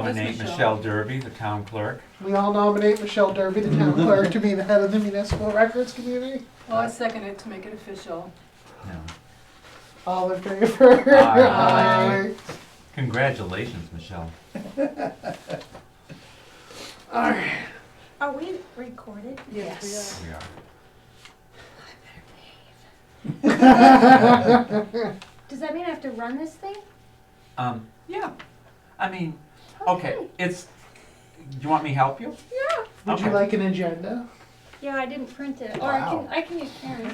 Nominate Michelle Derby, the town clerk. We all nominate Michelle Derby, the town clerk, to be the head of the municipal records community. Well, I second it to make it official. No. All in favor? Aye. Congratulations, Michelle. Alright. Are we recorded? Yes. We are. Does that mean I have to run this thing? Yeah. I mean, okay, it's, do you want me to help you? Yeah. Would you Okay. like an agenda? Yeah, I didn't print it. Or Wow. I can use Karen's.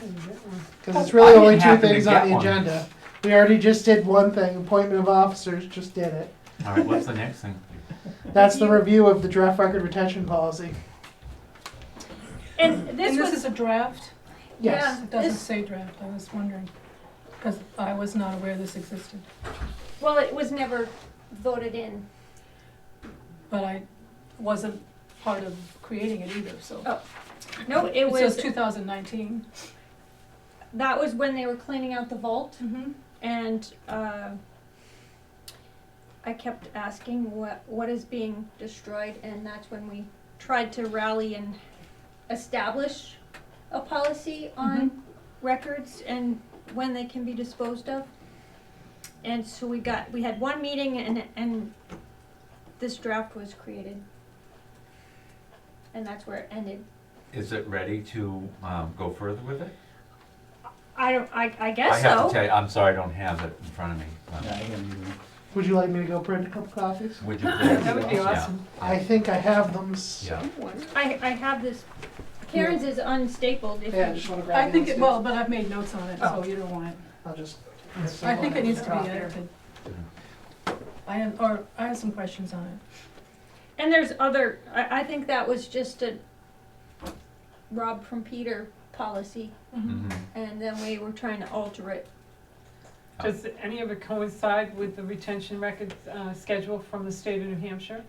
Because it's really I only didn't two happen to things on get the one. agenda. We already just did one thing, appointment of officers, just did it. All right, what's the next thing? That's the review of the draft record retention policy. And And this this was, is a draft? Yes. It doesn't this, say draft, I was wondering, because I was not aware this existed. well, it was never voted in. But I wasn't part of creating it either, so. Oh, no, it It was, says 2019. that was when they were cleaning out the vault. Mm-hmm. And I kept asking what is being destroyed, and that's when we tried to rally and establish a policy on records and when they can be disposed of. And so we had one meeting and this draft was created. And that's where it ended. Is it ready to go further with it? I guess I have so. to tell you, I'm sorry, I don't have it in front of me. Would you like me to go print a couple copies? Would you please? That would be Yeah. awesome. I think I have them Yeah. somewhere. I have this, Karen's is unstapled if Yeah, I you, just want to grab I think these. it, well, but I've made notes on it, so Oh. you don't want it. I'll just. I think it needs to be Copy. edited. I have some questions on it. and there's other, I think that was just a Rob from Peter policy, Mhm. and then we were trying to alter it. Does any of it coincide with the retention records schedule from the state of New Hampshire?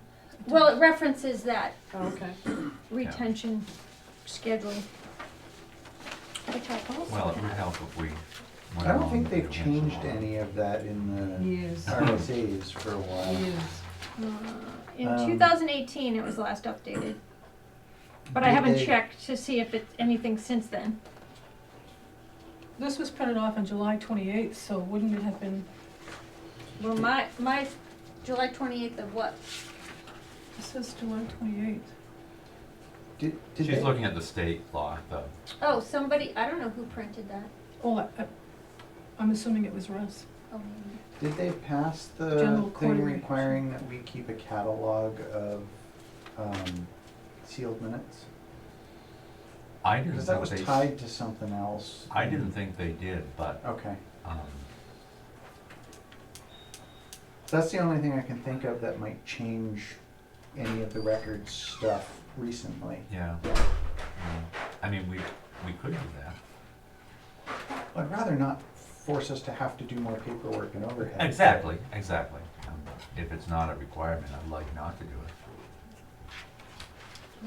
Well, it references that Oh, okay. retention schedule. Which I also Well, it would have. help if we went I don't along think with they've the New Hampshire changed law. any of that in the Years. RSA's for a while. Years. In Um, 2018, it was last updated. But I Did haven't they- checked to see if it's anything since then. This was printed off on July 28th, so wouldn't it have been, Well, my July 28th of what? it says July 28th. Did She's they, looking at the state law, though. Oh, somebody, I don't know who printed that. Oh, I'm assuming it was Russ. Oh, maybe. did they pass the General thing quarter requiring that we keep a catalog of sealed minutes? I didn't Because that think was they, tied to something else. I didn't think they did, but, Okay. um, That's the only thing I can think of that might change any of the records stuff recently. yeah. I mean, we could do that. I'd rather not force us to have to do more paperwork and overhead. Exactly, exactly. If it's not a requirement, I'd like not to do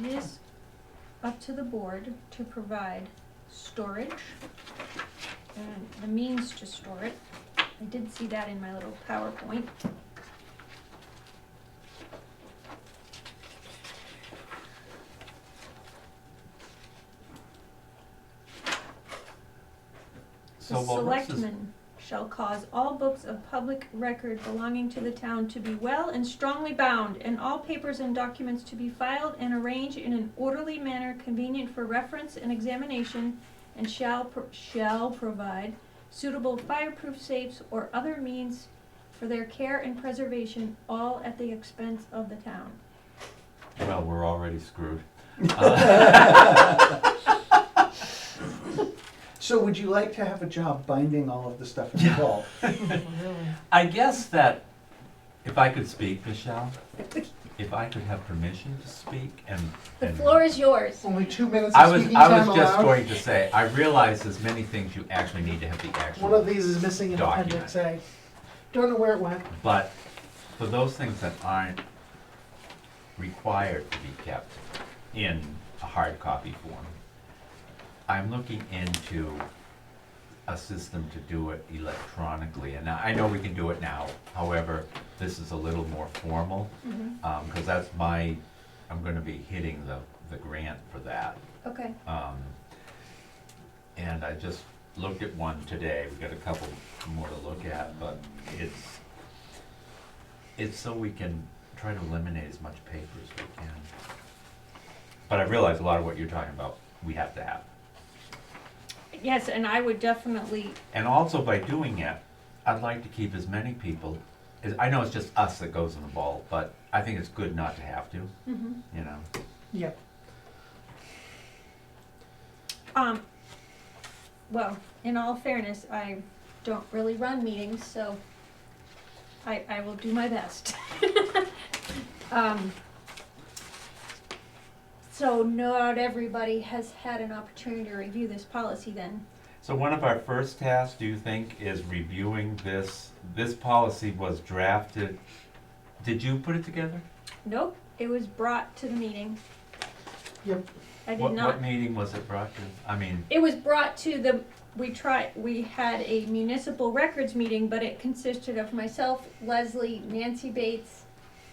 it. It is up to the board to provide storage and the means to store it. I did see that in my little PowerPoint. The So, well, Russ is, selectmen shall cause all books of public record belonging to the town to be well and strongly bound, and all papers and documents to be filed and arranged in an orderly manner convenient for reference and examination, and shall provide suitable fireproof safes or other means for their care and preservation, all at the expense of the town. well, we're already screwed. So would you like to have a job binding all of the stuff in the vault? I guess that if I could speak, Michelle, if I could have permission to speak and. The floor is yours. Only 2 minutes I of was, speaking I time was just allowed. going to say, I realize there's many things you actually need to have the actual. One of these is missing in Document. appendix A. Don't know where it went. But for those things that aren't required to be kept in a hard copy form, I'm looking into a system to do it electronically, and I know we can do it now. However, this is a little more formal, because that's I'm gonna be hitting the grant for that. Okay, And I just looked at one today, we've got a couple more to look at, but it's so we can try to eliminate as much paper as we can. But I realize a lot of what you're talking about, we have to have. yes, and I would definitely, And also by doing it, I'd like to keep as many people, I know it's just us that goes in the vault, but I think it's good not to have to, you know? Yep. well, in all fairness, I don't really run meetings, so I will do my best. So not everybody has had an opportunity to review this policy then. So one of our first tasks, do you think, is reviewing this? This policy was drafted, did you put it together? Nope, it was brought to the meeting. Yep. I did What not. meeting was it brought to? I mean, It was brought to we had a municipal records meeting, but it consisted of myself, Leslie, Nancy Bates,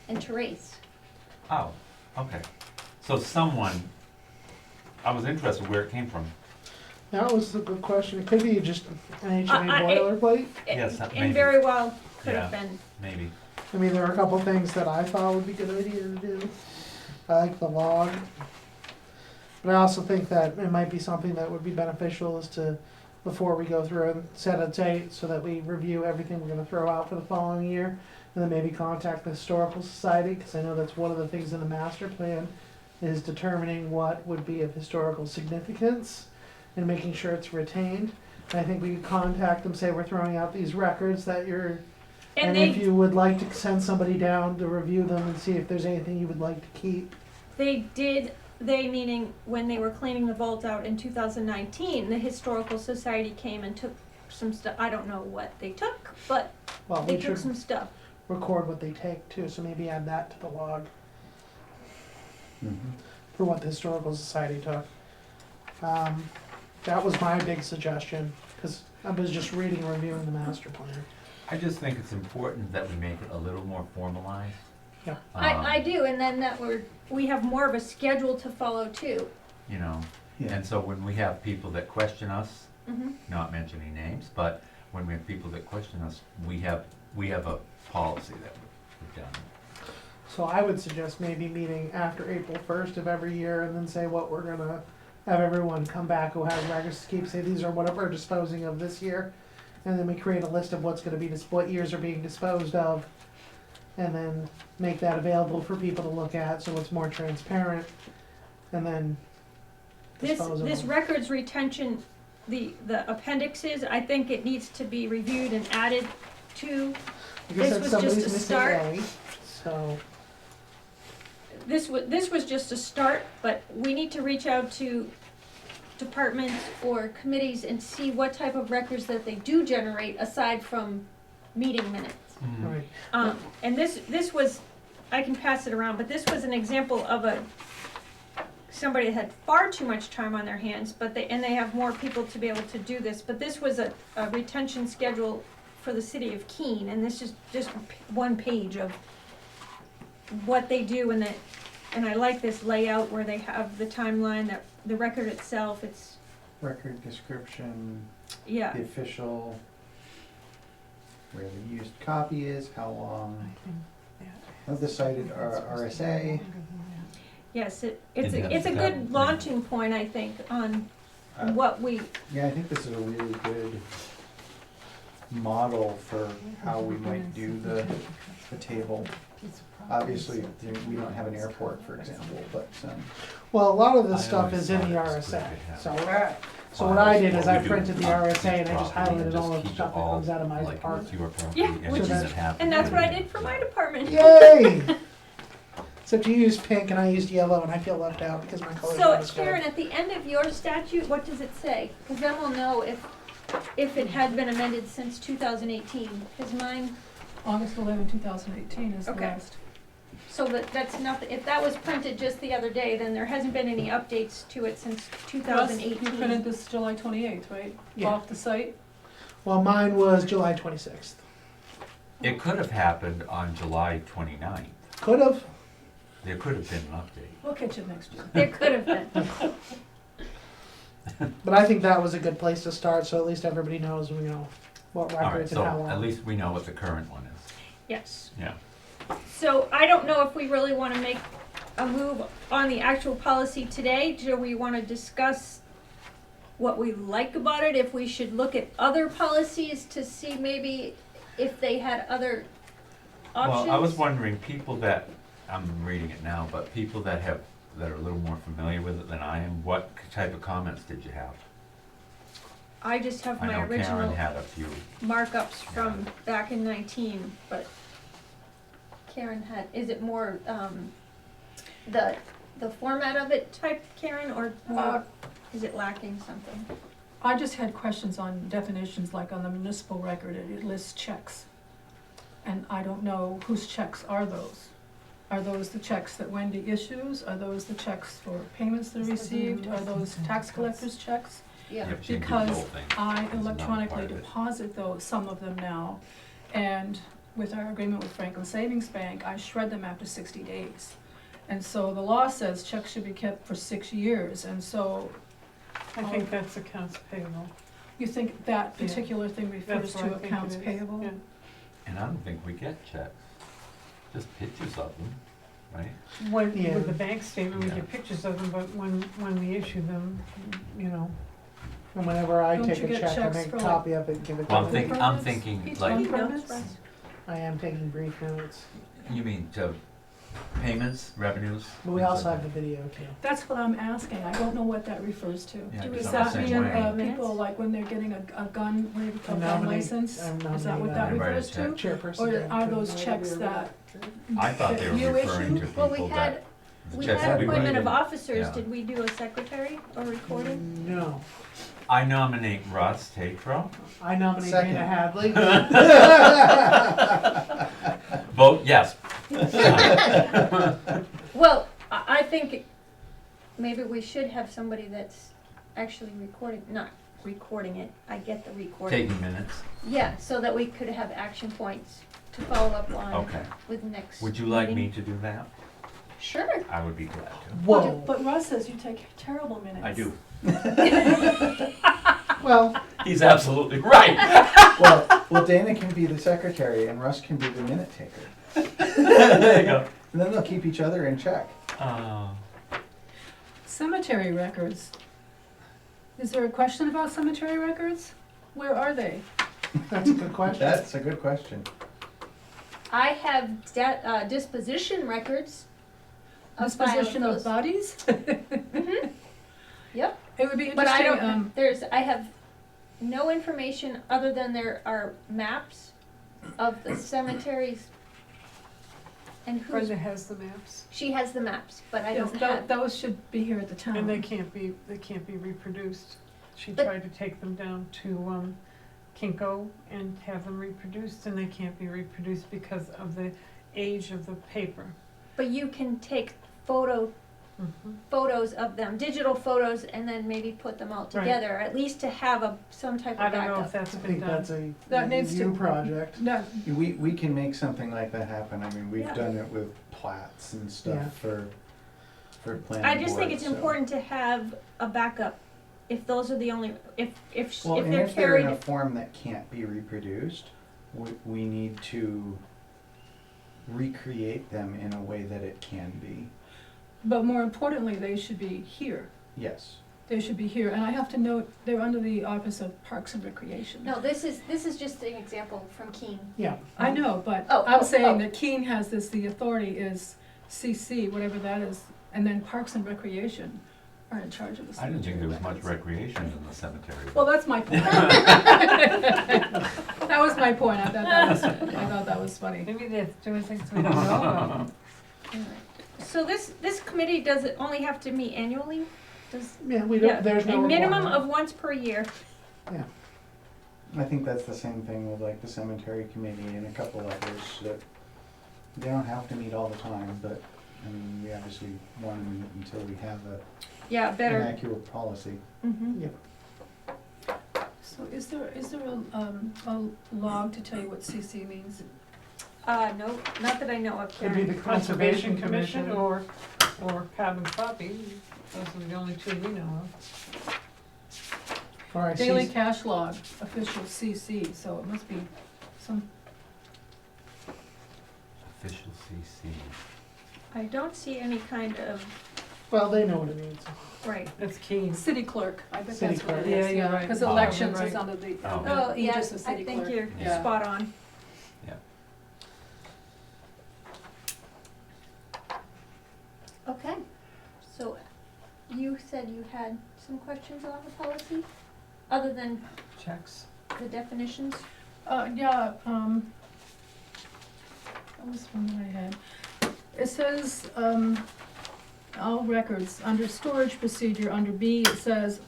and Therese. oh, okay. So someone, I was interested where it came from. That was a good question. It could be just an HMA I- boilerplate. Yes, that And maybe. very well could have Yeah. been. Maybe. I mean, there are a couple things that I thought would be a good idea to do. I like the log. But I also think that it might be something that would be beneficial is to, before we go through and set a date so that we review everything we're gonna throw out for the following year. And then maybe contact the Historical Society, because I know that's one of the things in the master plan is determining what would be of historical significance and making sure it's retained. And I think we could contact them, say we're throwing out these records that you're, And if they, you would like to send somebody down to review them and see if there's anything you would like to keep. they meaning when they were cleaning the vault out in 2019, the Historical Society came and took some stuff. I don't know what they took, but Well, they we took should some stuff. record what they take too, so maybe add that to the log Mhm. for what the Historical Society took. That was my big suggestion, because I was just reading and reviewing the master plan. I just think it's important that we make it a little more formalized. Yeah. I do, and then we have more of a schedule to follow too. You know, Yeah. and so when we have people that question us, Mm-hmm. not mentioning names, but when we have people that question us, we have a policy that we've done. So I would suggest maybe meeting after April 1st of every year and then say what we're gonna have everyone come back who has records to keep, say these are what we're disposing of this year. And then we create a list of what's gonna be, what years are being disposed of. And then make that available for people to look at, so it's more transparent. And then dispose of This them. records retention, the appendixes, I think it needs to be reviewed and added to. Like I this said, was somebody's just a missing start. A, so, This was just a start, but we need to reach out to departments or committees and see what type of records that they do generate aside from meeting minutes. right, And this was, I can pass it around, but this was an example of somebody that had far too much time on their hands, but they have more people to be able to do this, but this was a retention schedule for the city of Keene, and this is just one page of what they do, and I like this layout where they have the timeline, that the record itself, it's, Record description, yeah. the official, where the used copy is, how long of the cited RSA. Yes, it's And a that- good launching point, I think, on what we, Yeah, I think this is a really good model for how we might do the table. Obviously, we don't have an airport, for example, but, well, a lot of I this stuff always is in thought the it was RSA, good to have so what I did files, is what I we do printed the on RSA and I just property and highlighted all just of the keep stuff it that all comes out of my like department. it's your property, Yeah, and which it is- doesn't have and to that's be what I in did for my department. Yay! Except you used pink and I used yellow and I feel left out because my color's So not as Sharon, good. at the end of your statute, what does it say? Cause then we'll know if it had been amended since 2018, cause mine, August 11, 2018 is the Okay. last. so that's nothing, if that was printed just the other day, then there hasn't been any updates to it since Plus, 2018. you printed this July 28th, right? Yeah. Off the site? Well, mine was July 26th. It could have happened on July 29th. Could have. There could have been an update. We'll catch it next year. There could have been. But I think that was a good place to start, so at least everybody knows, you know, what All right, records and how so long. at least we know what the current one is. Yes. Yeah. So I don't know if we really want to make a move on the actual policy today. Do we want to discuss what we like about it? If we should look at other policies to see maybe if they had other options? Well, I was wondering, people that, I'm reading it now, but people that are a little more familiar with it than I am, what type of comments did you have? I just have I my know Karen original had a few. markups from back in 19, but Karen had, is it more the format of it type, Karen, or more, is it lacking something? I just had questions on definitions, like on the municipal record, it lists checks. And I don't know whose checks are those. Are those the checks that Wendy issues? Are those the checks for payments that are received? Are those tax collectors' checks? Yeah. Yep, she did the Because whole thing. I That's another electronically part of it. deposit those, some of them now, and with our agreement with Franklin Savings Bank, I shred them after 60 days. And so the law says checks should be kept for 6 years, and so I think that's accounts payable. you think that Yeah. particular thing refers That's what to I think it accounts is. payable? Yeah. And I don't think we get checks, just pictures of them, right? Yeah. With the bank statement, we Yeah. get pictures of them, but when we issue them, you know, And whenever I Don't take you a get check, I checks make for, a like, copy of it and give it to Well, them. I'm Permits? thinking, Each like, one? Taking notes, Permits? Russ? I am taking brief notes. you mean to payments, revenues? But we things also like have the that? video too. That's what I'm asking, I don't know what that refers to. Yeah, Do we 'cause Does I'm the that same mean, way. Minutes? people, like, when they're getting a gun, what do you I call gun nominate- license? I'm Is that what nominating, that I write a refers to? Chairperson. Or Dan are to- those checks that, I thought they that were you referring issue? to Well, we people had, that, the we checks had that we appointment write. of officers. Yeah. Did we do a secretary or recording? No. I nominate Russ Tatro. I nominate Second. Dana Hadley. Vote yes. Well, I think maybe we should have somebody that's actually recording, not recording it. I get the recording. Taking minutes. Yeah, so that we could have action points to follow up on Okay. with next Would you like me meeting. to do that? Sure. I would be glad to. Whoa. but Russ says you take terrible minutes. I do. Well, He's absolutely right. Well, Dana can be the secretary and Russ can be the minute taker. There you go. And then they'll keep each other in check. Cemetery records. Is there a question about cemetery records? Where are they? that's a good question. That's a good question. I have disposition records. A file Disposition of those. bodies? Mhm. Yep. It would be But I interesting, don't, I have no information other than there are maps of the cemeteries. And who's, Brenda has the maps, she has the maps, but I yes, don't have. those should be here at the town. and they can't be reproduced. She But- tried to take them down to Kinko and have them reproduced, and they can't be reproduced because of the age of the paper. But you can take Mhm. photos of them, digital photos, and then maybe put them all Right. together, at least to have some type I of don't know backup. if that's I been think done. that's a That needs you to- project. No, We can make something like that happen. I mean, we've Yeah. done it with plats and stuff Yeah. for planning I just think boards, it's so. important to have a backup, if those are the only, if Well, and they're if they're in carried. a form that can't be reproduced, we need to recreate them in a way that it can be. but more importantly, they should be here. Yes. They should be here, and I have to note, they're under the Office of Parks and Recreation. No, this is just an example from Keene. Yeah. I know, but Oh, I'm oh, saying oh. that Keene has this, the authority is CC, whatever that is, and then Parks and Recreation are in charge of the I didn't think there was much cemetery records. recreation in the cemetery. Well, that's my point. That was my point, I thought that was funny. Maybe they're doing things we don't know about. So this committee, does it only have to meet annually? Does, Yeah, we don't, there's no a minimum requirement. of once per year. Yeah. I think that's the same thing with like the cemetery committee and a couple others, that they don't have to meet all the time, but I mean, we obviously want to meet until we have Yeah, an better. accurate policy. Mhm. Yep. So is there a log to tell you what CC means? No, not that I know of, Could be Karen. the Conservation Commission or carbon copy, those are the only two we know of. Or I Daily see, cash log, official CC, so it must be some, Official CC. I don't see any kind of, well, they know what it means. right. That's key. city clerk, I bet City that's what it clerk. is, Yeah, you're right. Cause Oh. elections is Right. under the, Oh. Oh, the yeah, aegis of I city think clerk. you're Yeah. spot on. Yeah. Okay, so you said you had some questions on the policy, other than Checks. the definitions? Yeah, that was one that I had. It says, all records, under storage procedure, under B, it says,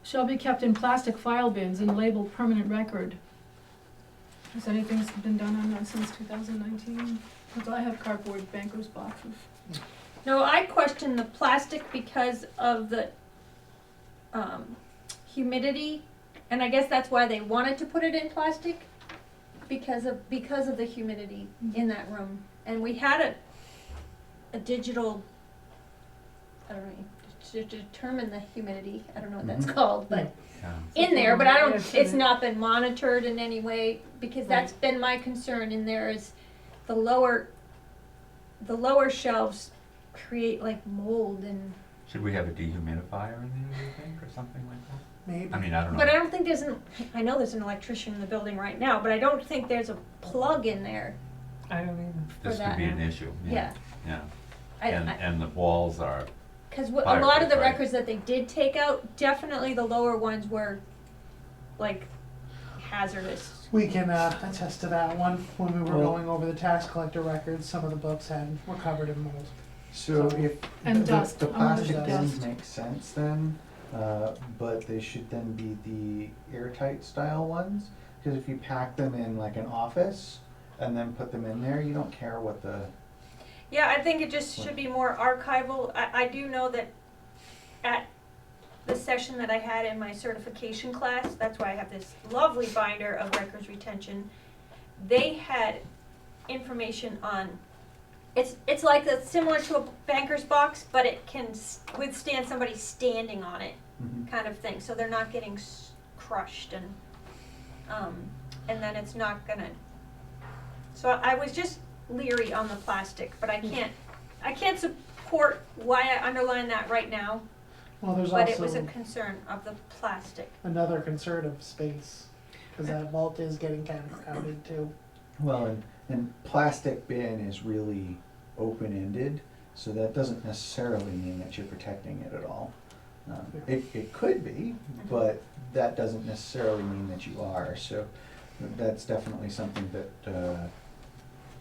shall be kept in plastic file bins and labeled permanent record. Has anything been done on that since 2019? Because I have cardboard banker's boxes. No, I question the plastic because of the humidity, and I guess that's why they wanted to put it in plastic, because of the humidity in that room. And we had a digital, I don't know, to determine the humidity, I don't know what that's Mhm. cowed, but Yeah. in there, but I don't, Yes, it's and- not been monitored in any way, because that's been my concern in there is the lower shelves create like mold and, Should we have a dehumidifier in there, do you think, or something like that? Maybe. I mean, I don't know. but I don't think I know there's an electrician in the building right now, but I don't think there's a plug in there, I don't even. This for could that. be an issue, yeah. yeah. And, I, and the walls are, cause a lot of the Fireproof, right. records that they did take out, definitely the lower ones were like hazardous. We can attest to that one. When we were Well- going over the tax collector records, some of the books were covered in mold. So if And the dust. the I wonder plastic if bins dust. make sense then, but they should then be the airtight style ones. Cause if you pack them in like an office and then put them in there, you don't care what the, Yeah, I think it just should be more archival. I do know that at the session that I had in my certification class, that's why I have this lovely binder of records retention. They had information on, it's like similar to a banker's box, but it can withstand somebody standing on it, kind of thing. So they're not getting crushed and then it's not gonna. So I was just leery on the plastic, but I can't support why I underline that right now. Well, there's But it was a also concern of the plastic. another concern of space, because that vault is getting kind of crowded too. well, and plastic bin is really open-ended, so that doesn't necessarily mean that you're protecting it at all. It could be, but that doesn't necessarily mean that you are, so that's definitely something that,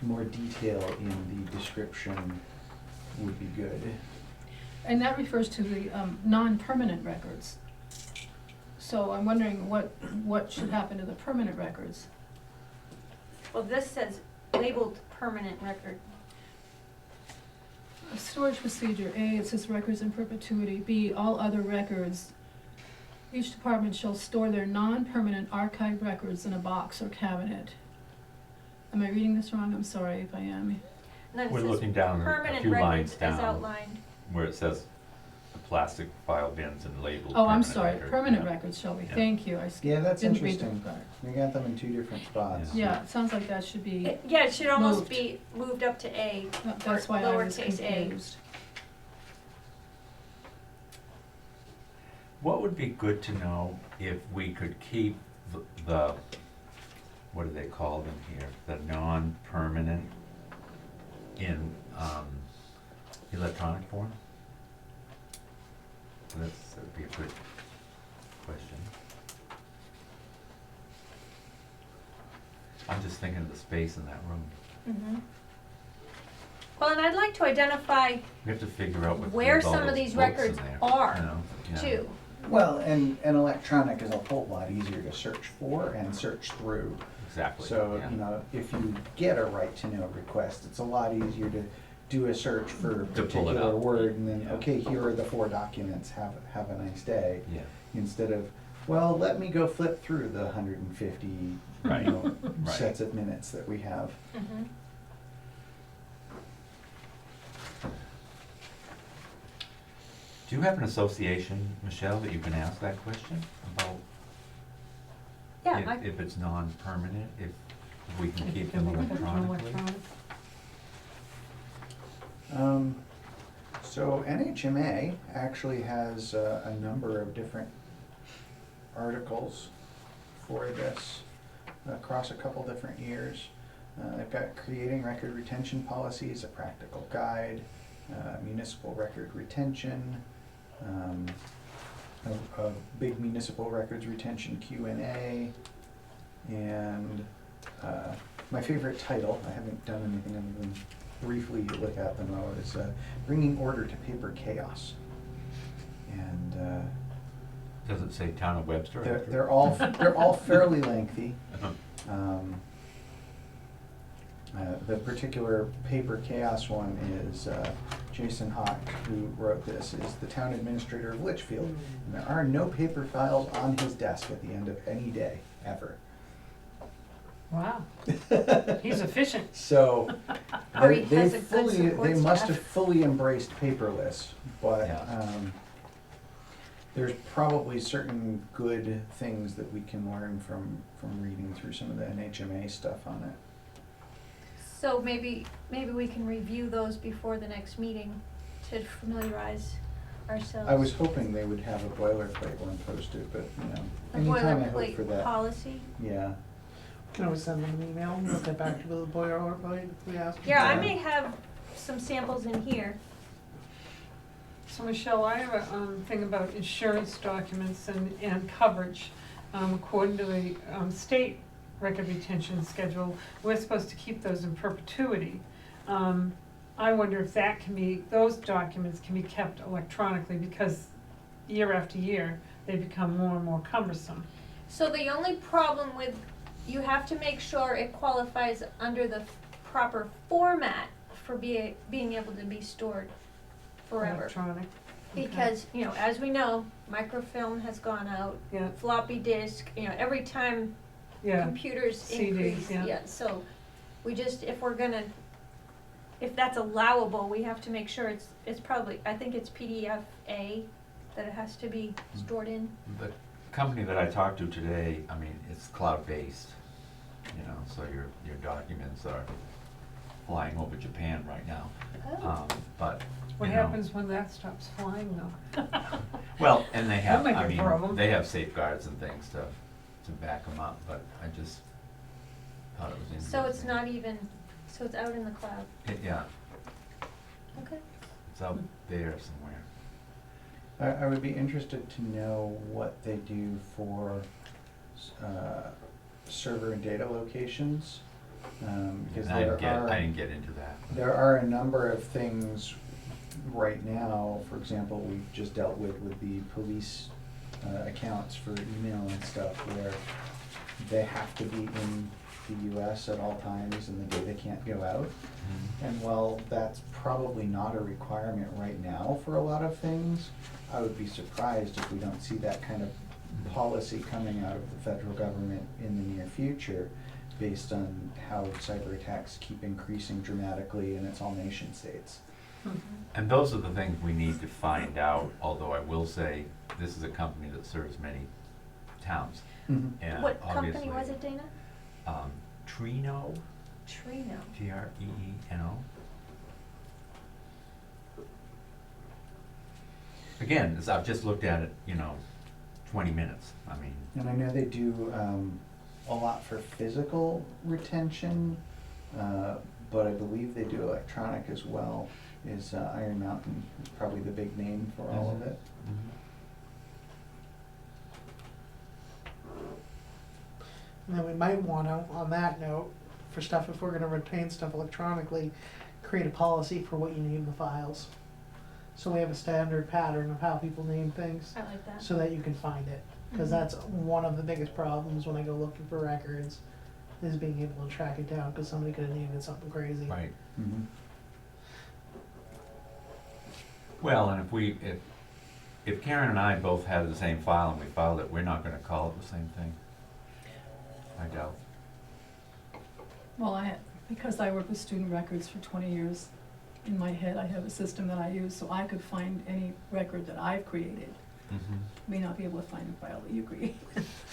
more detail in the description would be good. And that refers to the non-permanent records. So I'm wondering what should happen to the permanent records? Well, this says labeled permanent record. Storage procedure, A, it says records in perpetuity. B, all other records. Each department shall store their non-permanent archive records in a box or cabinet. Am I reading this wrong? I'm sorry if I am. And then it we're says looking down a permanent few lines records as down outlined. where it says the plastic file bins and labeled Oh, I'm permanent sorry, record, permanent yeah. records shall be, Yeah. thank you, Yeah, that's didn't read the interesting. part. We got them in two different spots. Yeah, it sounds like that should be, Yeah, it should almost Moved. be moved up to A. that's why I was lowercase a. confused. What would be good to know if we could keep the what do they call them here, the non-permanent in electronic form? That'd be a good question. I'm just thinking of the space in that room. Mm-hmm. Well, and I'd like to identify We have to figure out what where with all some of those these books in records there, are, you know, yeah. too. Well, and electronic is a whole lot easier to search for and search through. Exactly. So, yeah. you know, if you get a right to know request, it's a lot easier to do a search for a To pull it particular up. word and then, Yeah. okay, here are the 4 documents, have a nice day. Yeah, Instead of, well, let me go flip through the 150, Right. Right. sets of minutes that we have. Mm-hmm. do you have an association, Michelle, that you can ask that question about? Yeah, If it's non-permanent, if we can If keep it can them be kept electronically? electronic. So NHMA actually has a number of different articles for this across a couple different years. They've got Creating Record Retention Policies, a Practical Guide, Municipal Record Retention, a big Municipal Records Retention Q&A, and my favorite title, I haven't done anything other than briefly look at them though, is Bringing Order to Paper Chaos. And Does it say Town of Webster? they're all fairly lengthy. The particular paper chaos one is Jason Hawk, who wrote this, is the town administrator of Litchfield. And there are no paper files on his desk at the end of any day, ever. Wow, he's efficient. So Or he they has a good support they must staff. have fully embraced paperless, but Yeah. there's probably certain good things that we can learn from reading through some of the NHMA stuff on it. So maybe we can review those before the next meeting to familiarize ourselves. I was hoping they would have a boilerplate one posted, but, A anytime I hope for boilerplate that. policy. Yeah, Can always send them an email and we'll get back to the boilerplate if we ask. Yeah, I Yeah. may have some samples in here. So Michelle, I have a thing about insurance documents and coverage. According to the state record retention schedule, we're supposed to keep those in perpetuity. I wonder if that can be, those documents can be kept electronically, because year after year, they become more and more cumbersome. So the only problem with, you have to make sure it qualifies under the proper format for being able to be stored forever. Electronic. Okay. Because, as we know, microfilm has gone out, Yeah, floppy disk, every time yeah, computers CDs, increase, yeah. so we just, if that's allowable, we have to make sure it's probably, I think it's PDF-A that it has to be stored in. The company that I talked to today, I mean, it's cloud-based, so your documents are flying over Japan right now. But, What happens when that stops flying though? well, and they have, That might I be a problem. mean, they have safeguards and things to back them up, but I just thought it was interesting. So it's not even, so it's out in the cloud. Yeah, Okay. it's out there somewhere. I would be interested to know what they do for server and data locations. Because I didn't get into that. there are a number of things right now. For example, we just dealt with the police accounts for email and stuff, where they have to be in the US at all times and the data can't go out. And while that's probably not a requirement right now for a lot of things, I would be surprised if we don't see that kind of policy coming out of the federal government in the near future, based on how cyber attacks keep increasing dramatically, and it's all nation states. And those are the things we need to find out, although I will say, this is a company that serves many towns. And What obviously, company was it, Dana? Trino, Trino. T-R-E-E-N-O. Again, I've just looked at it, 20 minutes, I mean. And I know they do a lot for physical retention, but I believe they do electronic as well. Is Iron Mountain is probably the big name for all of it. And then we might wanna, on that note, for stuff, if we're gonna retain stuff electronically, create a policy for what you name the files. So we have a standard pattern of how people name things, I like that. so that you can find it. Cause Mhm. that's one of the biggest problems when I go looking for records, is being able to track it down, cause somebody could have named it something crazy. Right. Well, and if Karen and I both have the same file and we filed it, we're not gonna call it the same thing. I doubt. Well, because I work with student records for 20 years, in my head, I have a system that I use, so I could find any record that I've created. May not be able to find a file that you created.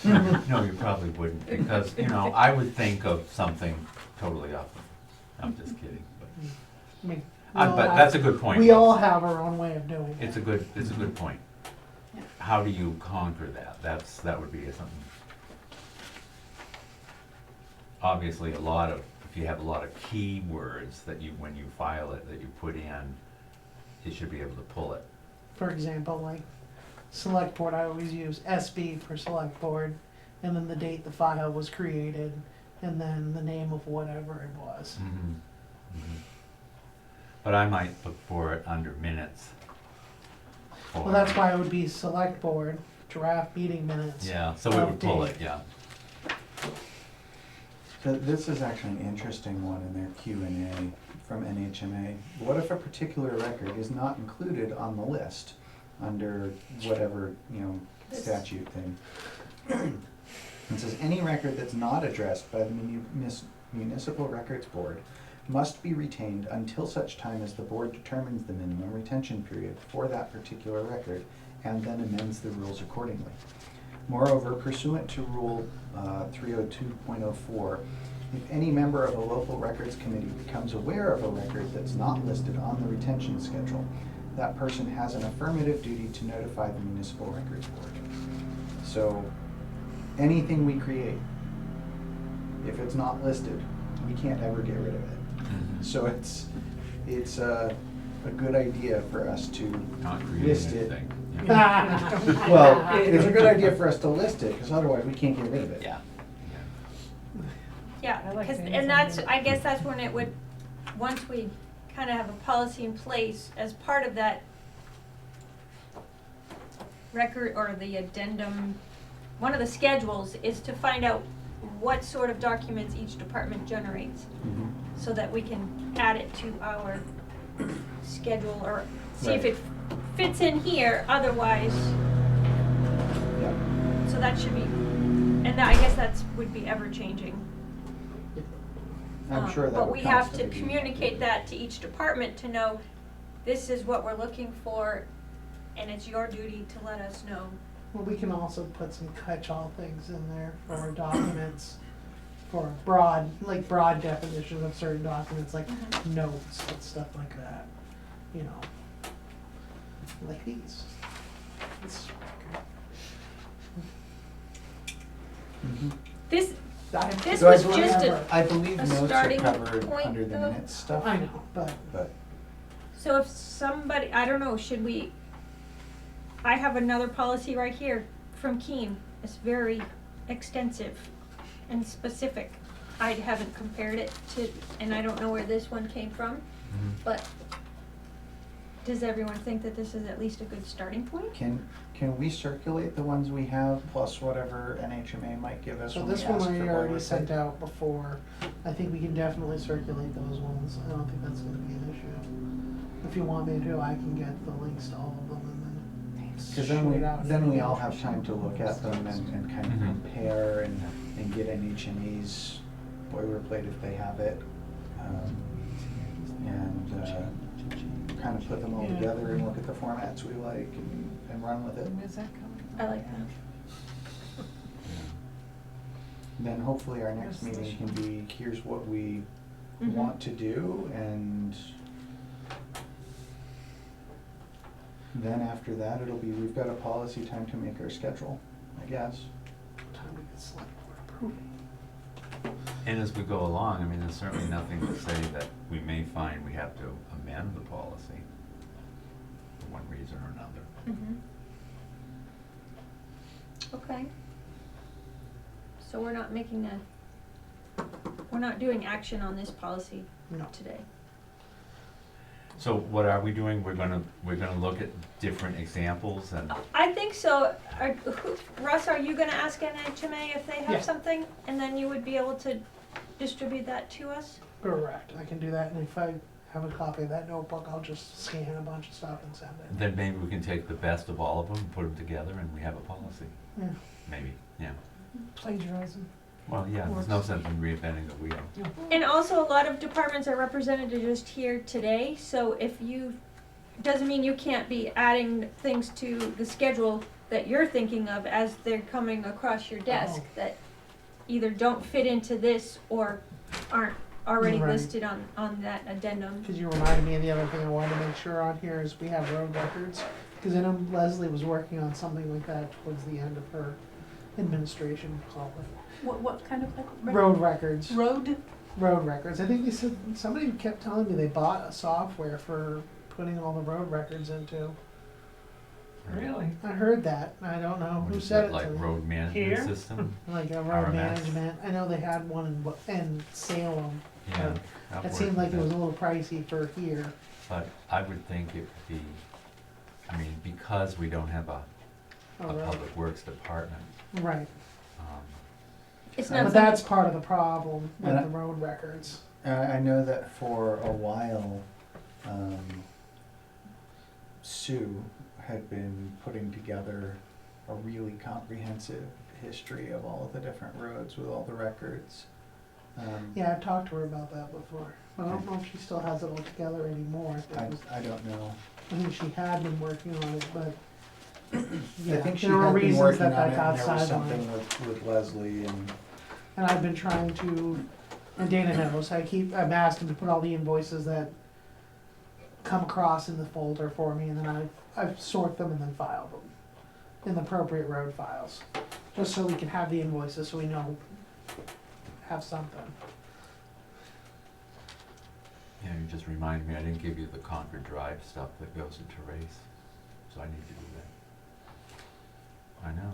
No, you probably wouldn't, because, you know, I would think of something totally off. I'm just kidding, but, I mean, we all but have- that's a good point. We all have our own way of doing it. It's a good point. Yeah. How do you conquer that? That would be something. Obviously, if you have a lot of keywords that when you file it, that you put in, it should be able to pull it. For example, like select board, I always use SB for select board, and then the date the file was created, and then the name of whatever it was. But I might look for it under minutes. Well, that's why it would be select board, draft meeting minutes. Yeah, so it would pull it, yeah. So this is actually an interesting one in their Q&A from NHMA. What if a particular record is not included on the list under whatever, This- statute thing? It says any record that's not addressed by the Municipal Records Board must be retained until such time as the board determines the minimum retention period for that particular record and then amends the rules accordingly. Moreover, pursuant to Rule 302.04, if any member of a local records committee becomes aware of a record that's not listed on the retention schedule, that person has an affirmative duty to notify the Municipal Records Board. So anything we create, if it's not listed, we can't ever get rid of it. So it's a good idea for us to Not creating list it. anything. Well, it's a good idea for us to list it, because otherwise we can't get rid of it. Yeah. Yeah, I like 'cause- saying and that's, something. I guess that's when it would, once we kind of have a policy in place as part of that record or the addendum, one of the schedules is to find out what sort of documents each department generates, Mhm. so that we can add it to our schedule or see if Right. it fits in here, otherwise, Yeah. so that should be, and I guess that's, would be ever changing. I'm sure that But would we have to constantly be- communicate that to each department to know, this is what we're looking for, and it's your duty to let us know. Well, we can also put some catch-all things in there for our documents, for broad definition of certain documents, like Mhm. notes and stuff like that, like these. It's- Mhm. This, This So I was believe- just a, I believe a notes are starting covered point, under the though. minutes stuff, I know, but but so if somebody, I don't know, should we, I have another policy right here from Keene. It's very extensive and specific. I haven't compared it to, and I don't know where this one came from, but does everyone think that this is at least a good starting point? can we circulate the ones we have plus whatever NHMA might give us so when we this ask one for I already boilerplate? sent out before. I think we can definitely circulate those ones. I don't think that's gonna be an issue. If you want me to, I can get the links to all of them and then Because shoot it out. then we all have time to look at them and kind of Mhm. compare and get NHMA's boilerplate if they have it. And kind of put them all Yeah. together and look at the formats we like and run with it. Where's that coming from? I like that. Then hopefully our next Yes, meeting can be, here's what we Mhm. want to do, and then after that, it'll be, we've got a policy time to make our schedule, I guess. Time to get select board approval. And as we go along, I mean, there's certainly nothing to say that we may find we have to amend the policy for one reason or another. Mhm. Okay. So we're not making we're not doing action on this policy No. today. So what are we doing? We're gonna look at different examples and, I think so. Russ, are you gonna ask NHMA if they Yeah. have something? And then you would be able to distribute that to us? Correct. I can do that, and if I have a copy of that notebook, I'll just scan a bunch of stuff and send it. Then maybe we can take the best of all of them, put them together, and we have a policy. Yeah. Maybe, yeah. Plagiarism. Well, yeah, there's no sense in reinventing the wheel. And also, a lot of departments are represented just here today, so if you, doesn't mean you can't be adding things to the schedule that you're thinking of as they're coming across your desk, Oh. that either don't fit into this or aren't already Right. listed on that addendum. Cause you reminded me of the other thing I wanted to make sure on here is we have road records. Cause I know Leslie was working on something like that towards the end of her administration, call it. What kind of Road records. Road? Road records. I think they said, somebody kept telling me they bought a software for putting all the road records into. Really? I heard that. I don't know What who is said that, it like to me. road management Here? system? Like a road RMS? management. I know they had one in Salem. Yeah. That I've seemed worked like it with was a that. little pricey for here. But I would think it would be, I mean, because we don't have a A road. public works department, Right. It's But not something, that's part of the problem with And the road records. I know that for a while, Sue had been putting together a really comprehensive history of all of the different roads with all the records. Yeah, I've talked to her about that before. I don't know if she still has it all together anymore. I don't know. I think she had been working on it, but I yeah, think she there were had been reasons working that on that it, got and there was sidelined. something with Leslie and, And I've been trying to, and Dana knows, I've asked him to put all the invoices that come across in the folder for me, and then I sort them and then file them in the appropriate road files, just so we can have the invoices, so we know, have something. yeah, you just reminded me, I didn't give you the Concord Drive stuff that goes into race, so I need to do that. I know.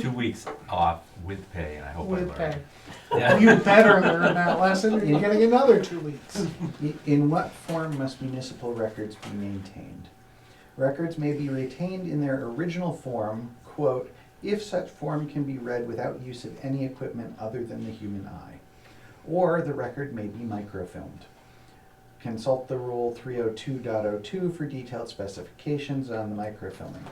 2 weeks off with pay, and I hope I learn. With pay. Yeah. You better learn that lesson, you're getting another 2 weeks. in what form must municipal records be maintained? Records may be retained in their original form, quote, if such form can be read without use of any equipment other than the human eye. Or the record may be microfilmed. Consult the Rule 302.02 for detailed specifications on the microfilming.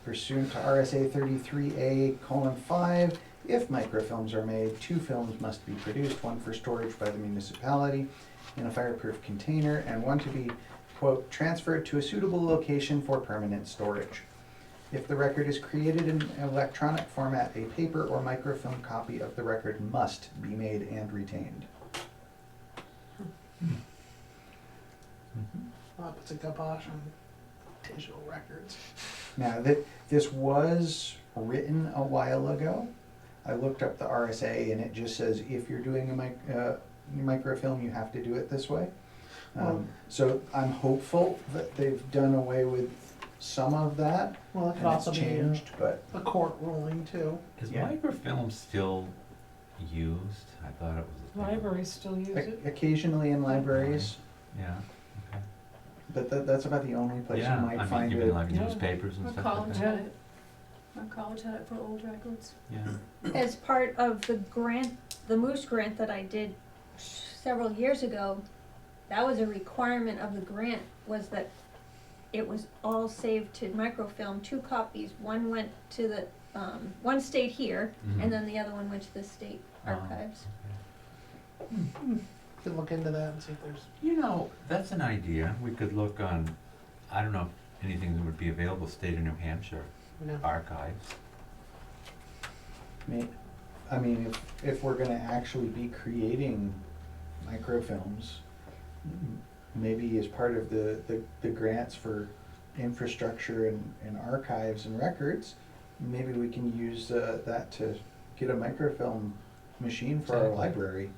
Pursuant to RSA 33A:5, if microfilms are made, 2 films must be produced, 1 for storage by the municipality in a fireproof container, and 1 to be, quote, transferred to a suitable location for permanent storage. If the record is created in electronic format, a paper or microfilm copy of the record must be made and retained. Well, puts a kibosh on digital records. Now, this was written a while ago. I looked up the RSA and it just says if you're doing a microfilm, you have to do it this way. So I'm hopeful that they've done away with some of that Well, it could and it's also be changed, but a court ruling too. Is Yeah. microfilm still used? I thought it was a thing. Libraries still use it. occasionally in libraries, Yeah, okay. but that's about the only place you Yeah, might I mean, find even it. like Yeah. newspapers and Our stuff like college that. had it. Our college had it for old records. Yeah. as part of the grant, the Moose grant that I did several years ago, that was a requirement of the grant, was that it was all saved to microfilm, 2 copies. One went to the, one stayed here, Mhm. and then the other one went to the state Oh, archives. Could look into that and see if there's, You know, that's an idea. We could look on, I don't know if anything that would be available, state of New Hampshire you know. archives. I mean, if we're gonna actually be creating microfilms, maybe as part of the grants for infrastructure and archives and records, maybe we can use that to get a microfilm machine for our Exactly. library.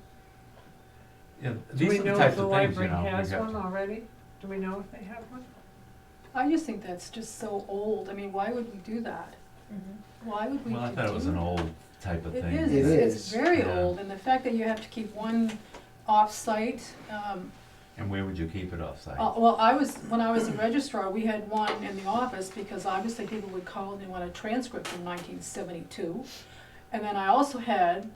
Yeah, Do these we are know the types if the of things, you library know, we has have one to. already? Do we know if they have one? I just think that's just so old. I mean, why would we do that? Why would we do Well, I thought it was an old type of It thing. is, It it's is, very yeah. old, and the fact that you have to keep one off-site, And where would you keep it off-site? well, when I was a registrar, we had one in the office, because obviously people would call and they want a transcript from 1972. And then I also had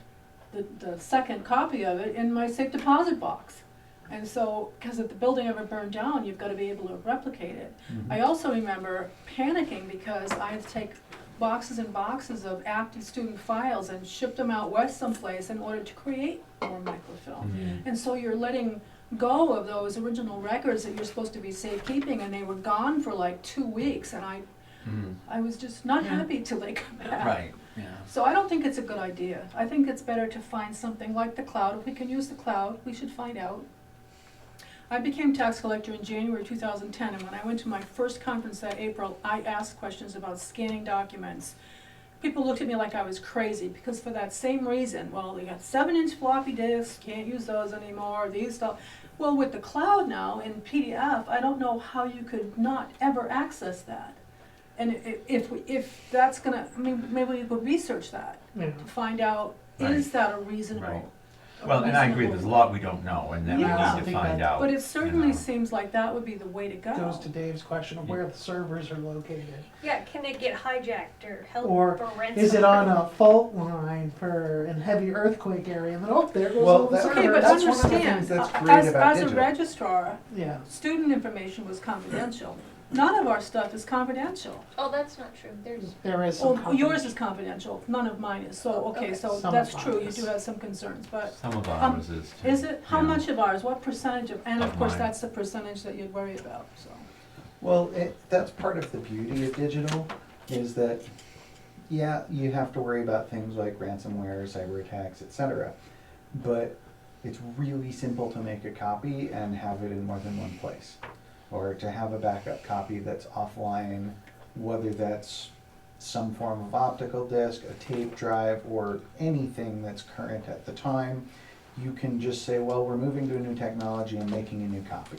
the second copy of it in my safe deposit box. And so, because if the building ever burned down, you've gotta be able to replicate it. Mhm. I also remember panicking because I had to take boxes and boxes of active student files and ship them out west someplace in order to create more microfilm. Mhm. And so you're letting go of those original records that you're supposed to be safekeeping, and they were gone for like 2 weeks, and I was just not Yeah. happy till they come back. Right, yeah. So I don't think it's a good idea. I think it's better to find something like the cloud. If we can use the cloud, we should find out. I became tax collector in January 2010, and when I went to my first conference that April, I asked questions about scanning documents. People looked at me like I was crazy, because for that same reason, well, they got 7-inch floppy disks, can't use those anymore, these stuff. Well, with the cloud now in PDF, I don't know how you could not ever access that. And if that's gonna, I mean, maybe we could research that Yeah. to find out, Right. is that a reasonable? Right. a Well, and I agree, reasonable- there's a lot we don't know, and that we Yeah. need to find out. But it certainly you know. seems like that would be the way to go. Goes to Dave's question of where the servers are located. Yeah, can it get hijacked or held Or for ransom? Is it on a fault line for in heavy earthquake area, and then there goes Well, all the that- Okay, servers. but That's one of the understand, things that's as, great about as a digital. registrar, Yeah. student information was confidential. None of our stuff is confidential. Oh, that's not true. There's There is some. Oh, yours is confidential, none of mine is, so, okay, Okay. so Some that's of true, mine you is. do have some concerns, but Some of ours is too. is it, how yeah. much of ours, what percentage of, and of Of course, mine. that's the percentage that you'd worry about, so. Well, that's part of the beauty of digital, is that, yeah, you have to worry about things like ransomware, cyber attacks, etc. But it's really simple to make a copy and have it in more than one place. Or to have a backup copy that's offline, whether that's some form of optical disc, a tape drive, or anything that's current at the time. You can just say, well, we're moving to a new technology and making a new copy.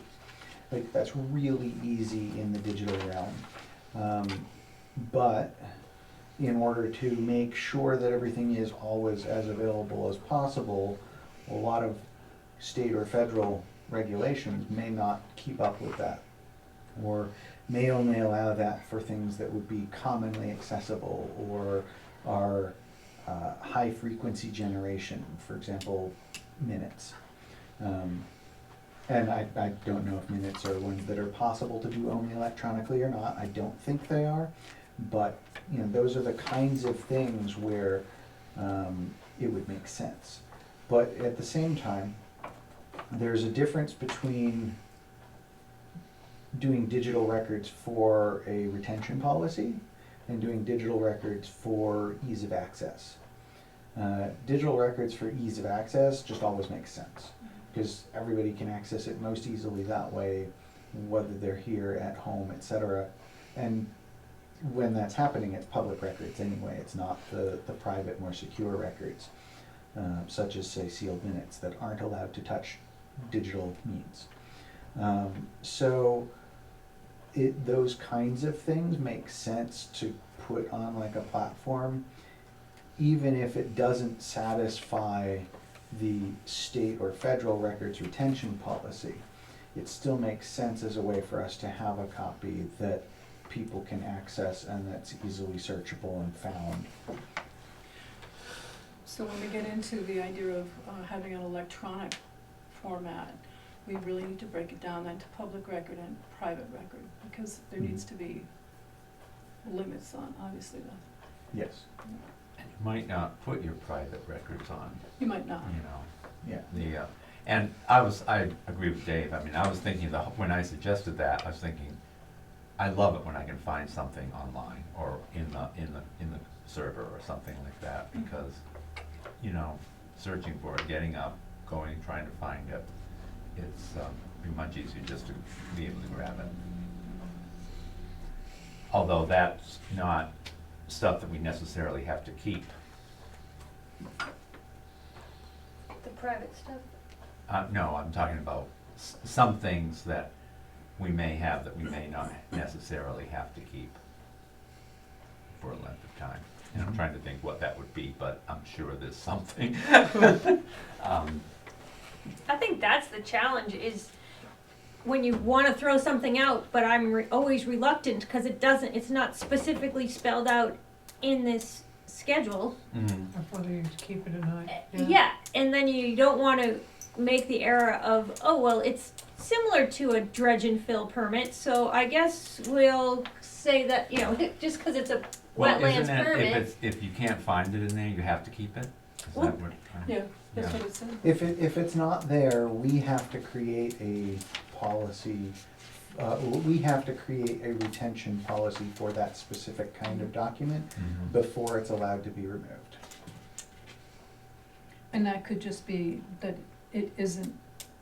Like, that's really easy in the digital realm. But in order to make sure that everything is always as available as possible, a lot of state or federal regulations may not keep up with that, or may only allow that for things that would be commonly accessible or are high frequency generation, for example, minutes. And I don't know if minutes are ones that are possible to do only electronically or not. I don't think they are, but you know, those are the kinds of things where it would make sense. But at the same time, there's a difference between doing digital records for a retention policy and doing digital records for ease of access. Digital records for ease of access just always makes sense, because everybody can access it most easily that way, whether they're here, at home, etc. And when that's happening, it's public records anyway. It's not the private, more secure records, such as, say, sealed minutes that aren't allowed to touch digital means. So those kinds of things make sense to put on like a platform, even if it doesn't satisfy the state or federal records retention policy. It still makes sense as a way for us to have a copy that people can access and that's easily searchable and found. So when we get into the idea of having an electronic format, we really need to break it down then to public record and private record, because there needs to be limits on, obviously, Yes. And you might not put your private records on, you might not. you know. Yeah. And I agree with Dave. I mean, I was thinking when I suggested that, I was thinking, I love it when I can find something online or in the server or something like that, because, you know, searching for it, getting up, going, trying to find it, it's be much easier just to be able to grab it. Although that's not stuff that we necessarily have to keep. the private stuff. No, I'm talking about some things that we may have that we may not necessarily have to keep for a length of time. And I'm trying to think what that would be, but I'm sure there's something. I think that's the challenge, is when you want to throw something out, but I'm always reluctant because it's not specifically spelled out in this schedule. Mhm. Of whether you keep it or not. Yeah, and then you don't want to make the error of, oh, well, it's similar to a dredge and fill permit, so I guess we'll say that, you know, just because it's a Well, wetlands isn't it, permit. if you can't find it in there, you have to keep it? Is Well, that what? Yeah, that's Yeah. what it said. If it's not there, we have to create a policy, we have to create a retention policy for that specific kind of document Mhm. before it's allowed to be removed. And that could just be that it isn't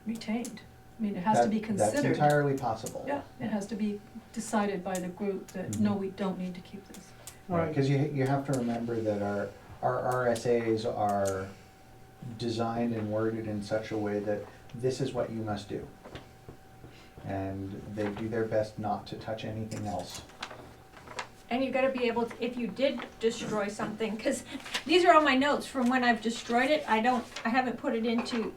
retained. I mean, it has to be considered. That's entirely possible. Yeah, it has to be decided by the group that, no, we don't need to keep this. Right, because you have to remember that our RSAs are designed and worded in such a way that this is what you must do. And they do their best not to touch anything else. And you gotta be able to, if you did destroy something, cause these are all my notes from when I've destroyed it, I haven't put it into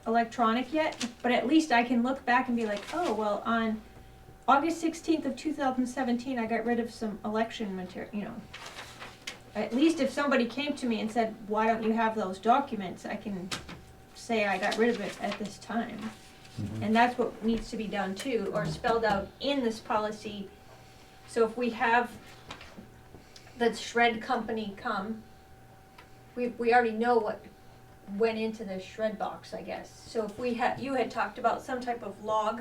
electronic yet, but at least I can look back and be like, oh, well, on August 16th of 2017, I got rid of some election material, you know. At least if somebody came to me and said, why don't you have those documents, I can say I got rid of it at this time. And that's what needs to be done too, or spelled out in this policy. So if we have the shred company come, we already know what went into the shred box, I guess. So if we had, you had talked about some type of log,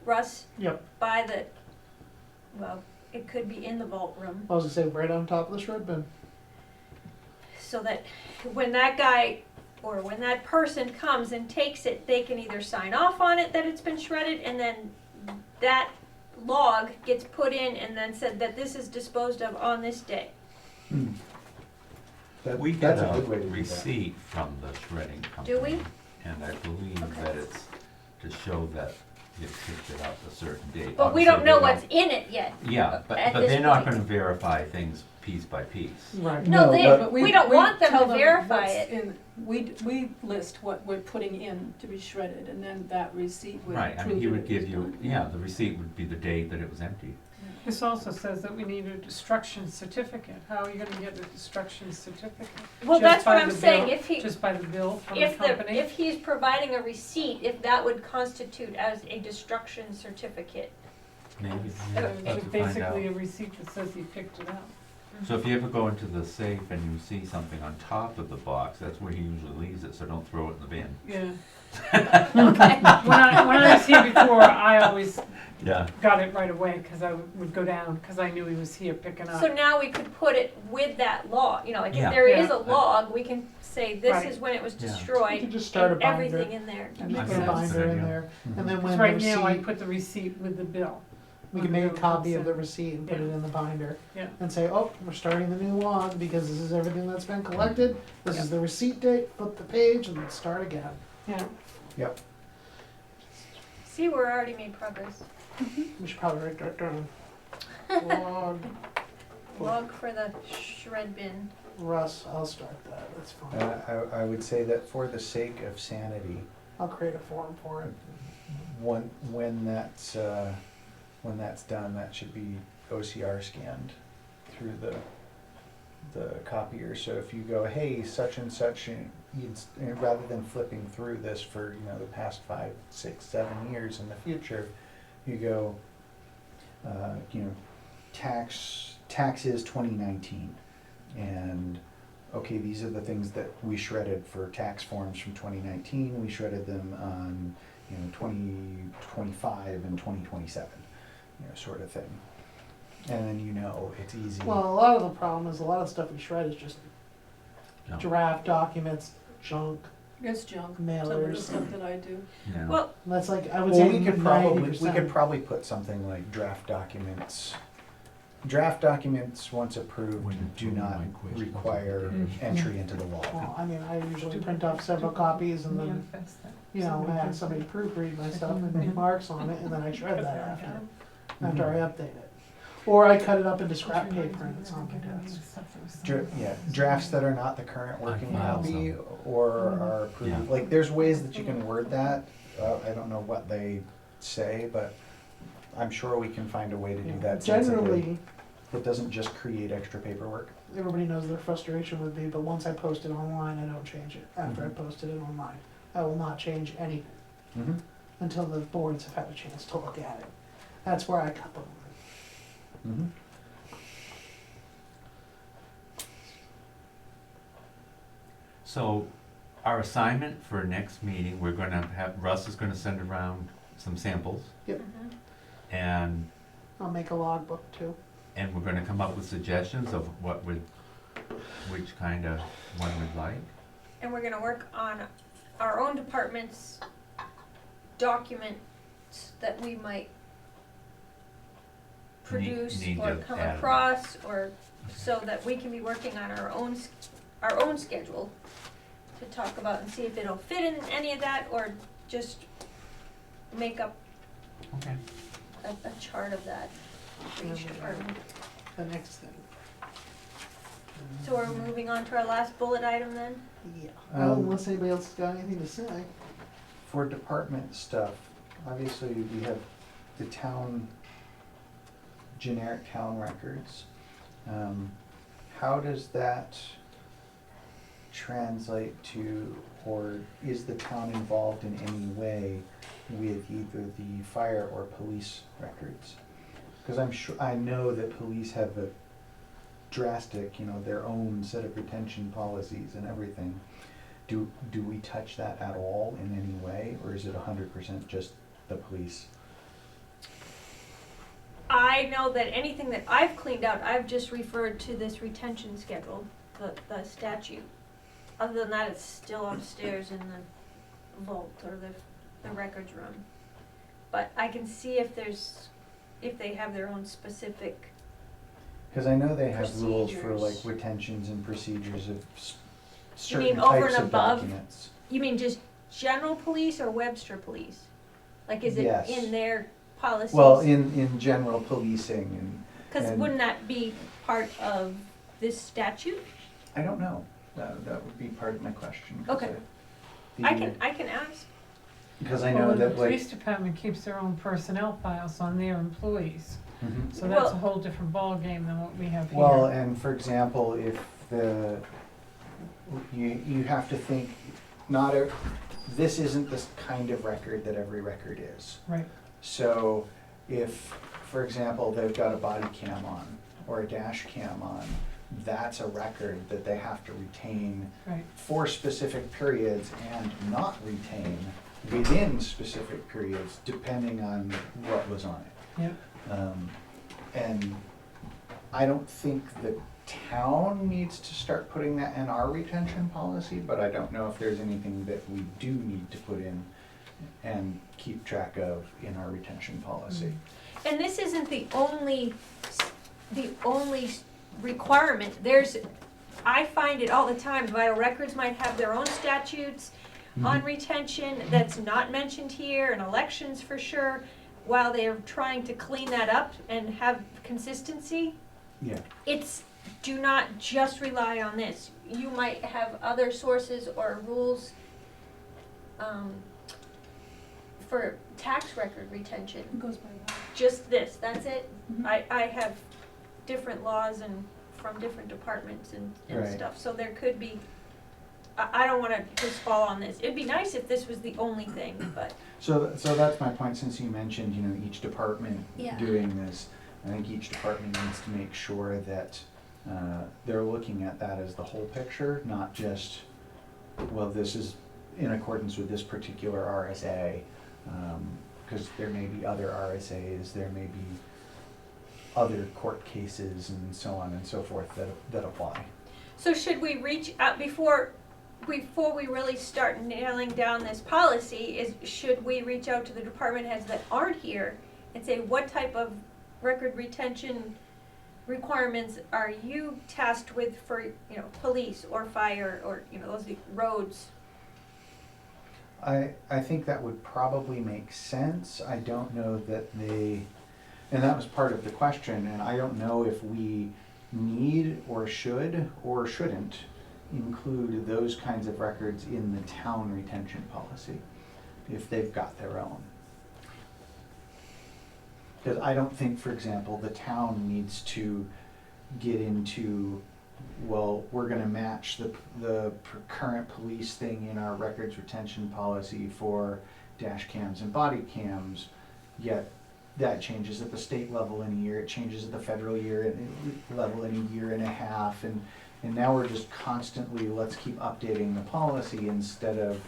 Russ, Yep. by the, well, it could be in the vault room, I was gonna say right on top of the shred bin. so that when that guy or when that person comes and takes it, they can either sign off on it that it's been shredded, and then that log gets put in and then said that this is disposed of on this day. We get That's a good way to do that. receipt from the shredding company. Do we? And I believe Okay. that it's to show that you picked it up a certain date. But we Obviously, don't know they what's in it yet. Yeah, at but this they're not point. gonna verify things piece by piece. Right. No, No, they, but- we don't want them tell to verify what's it. in- We list what we're putting in to be shredded, and then that receipt would Right, I prove mean, he that would it give was you, done. yeah, the receipt would be the date that it was emptied. This also says that we need a destruction certificate. How are you gonna get a destruction certificate? Well, Just that's what by I'm the saying, bill- if he, Just by the bill from the if company? if he's providing a receipt, if that would constitute as a destruction certificate. Maybe, Uh, yeah, have to find Basically out. a receipt that says he picked it up. So if you ever go into the safe and you see something on top of the box, that's where he usually leaves it, so don't throw it in the bin. Yeah. Okay. When I was here before, I always Yeah. got it right away, cause I would go down, cause I knew he was here picking up. So now we could put it with that log, you know, like if Yeah. there is Yeah. a log, we can say this Right. is when it was Yeah. destroyed. You could just start a and binder. everything in there. You That just makes put a sense. binder in Yeah. there, and then Cause when the right now I receipt, put the receipt with the bill. we can make a copy of the receipt and put it Yeah. in the binder. Yeah. And say, oh, we're starting the new log because this is everything that's been collected, this is the receipt date, flip the page and then start again. Yeah. See, we're already made progress. We should probably write that down. Log, Log for the shred bin. Russ, I'll start that, that's fine. I would say that for the sake of sanity, I'll create a form for it. when that's done, that should be OCR scanned through the copier. So if you go, hey, such and such, rather than flipping through this for, the past 5, 6, 7 years in the future, you go, taxes 2019, and okay, these are the things that we shredded for tax forms from 2019. We shredded them on 2025 and 2027, sort of thing. And then it's easy. Well, a lot of the problem is a lot of stuff we shred is just No. draft documents, junk, It's junk, some of the mailers. stuff that I do. Yeah. Well, That's like, I would Well, say we could 90%. probably put something like draft documents. Draft documents, once approved, Wouldn't do throw not my questions require Mm. entry into the vault. Well, I mean, I usually print off several copies and then, Manifest that. I have somebody proofread my stuff and make marks on it, and then I shred that after I update it. Or I cut it up into scrap paper and it's on my desk. Drafts that are not the current working I found copy or are approved. Yeah. Like, there's ways that you can word that. I don't know what they say, but I'm sure we can find a way to do that sensibly. Generally, It doesn't just create extra paperwork. Everybody knows their frustration would be, but once I post it online, I don't change it. After I Mhm. posted it online, I will not change anything Mm-hmm. until the boards have had a chance to look at it. That's where I cut the line. Mm-hmm. So our assignment for next meeting, we're gonna have, Russ is gonna send around some samples Yep. Mhm. and, I'll make a logbook too. and we're gonna come up with suggestions of what would, which kind of one we'd like. And we're gonna work on our own department's documents that we might produce need or to come add. across, or so that we can be working on our own schedule to talk about and see if it'll fit in any of that, or just make up Okay. a chart of that for each department. The next thing. So we're moving on to our last bullet item then? Yeah. Well, Um, unless anybody else has got anything to say. For department stuff, obviously we have the town, generic town records. How does that translate to, or is the town involved in any way with either the fire or police records? Because I'm sure, I know that police have a drastic, their own set of retention policies and everything. Do we touch that at all in any way, or is it 100% just the police? I know that anything that I've cleaned out, I've just referred to this retention schedule, the statute. Other than that, it's still upstairs in the vault or the records room. But I can see if they have their own specific, Because I know they have rules for like Procedures. retentions and procedures of You mean certain over types and of above? documents. you mean just general police or Webster police? Like, is it Yes. in their policies? Well, in general policing, Cause and- wouldn't that be part of this statute? I don't know. That would be part of my question. 'Cause Okay. the- I can ask. Because I Well, know and the that like. police department keeps their own personnel files on their employees, Mhm. so that's a Well- whole different ballgame than what we have here. Well, and for example, if you have to think, this isn't this kind of record that every record is. Right, So if, for example, they've got a body cam on or a dash cam on, that's a record that they have to retain right. for specific periods and not retain within specific periods, depending on what was on it. Yep. And I don't think the town needs to start putting that in our retention policy, but I don't know if there's anything that we do need to put in and keep track of in our retention policy. And this isn't the only requirement. I find it all the time, vital records might have their own statutes on Mhm. retention that's not mentioned here, and elections for sure. While they're trying to clean that up and have consistency, Yeah, do not just rely on this. You might have other sources or rules, for tax record retention. It goes by that. Just this, that's it. Mhm. I have different laws and from different departments and Right. stuff, so there could be, I don't wanna just fall on this. It'd be nice if this was the only thing, but. so that's my point, since you mentioned, each department Yeah. doing this. I think each department needs to make sure that they're looking at that as the whole picture, not just, well, this is in accordance with this particular RSA. Because there may be other RSAs, there may be other court cases and so on and so forth that apply. So should we reach out before we really start nailing down this policy, should we reach out to the department heads that aren't here and say, what type of record retention requirements are you tasked with for, police or fire or, those roads? I think that would probably make sense. I don't know that and that was part of the question, and I don't know if we need or should or shouldn't include those kinds of records in the town retention policy, if they've got their own. Because I don't think, for example, the town needs to get into, well, we're gonna match current police thing in our records retention policy for dash cams and body cams, yet that changes at the state level in a year, it changes at the federal level in a year and a half, and now we're just constantly, let's keep updating the policy instead of,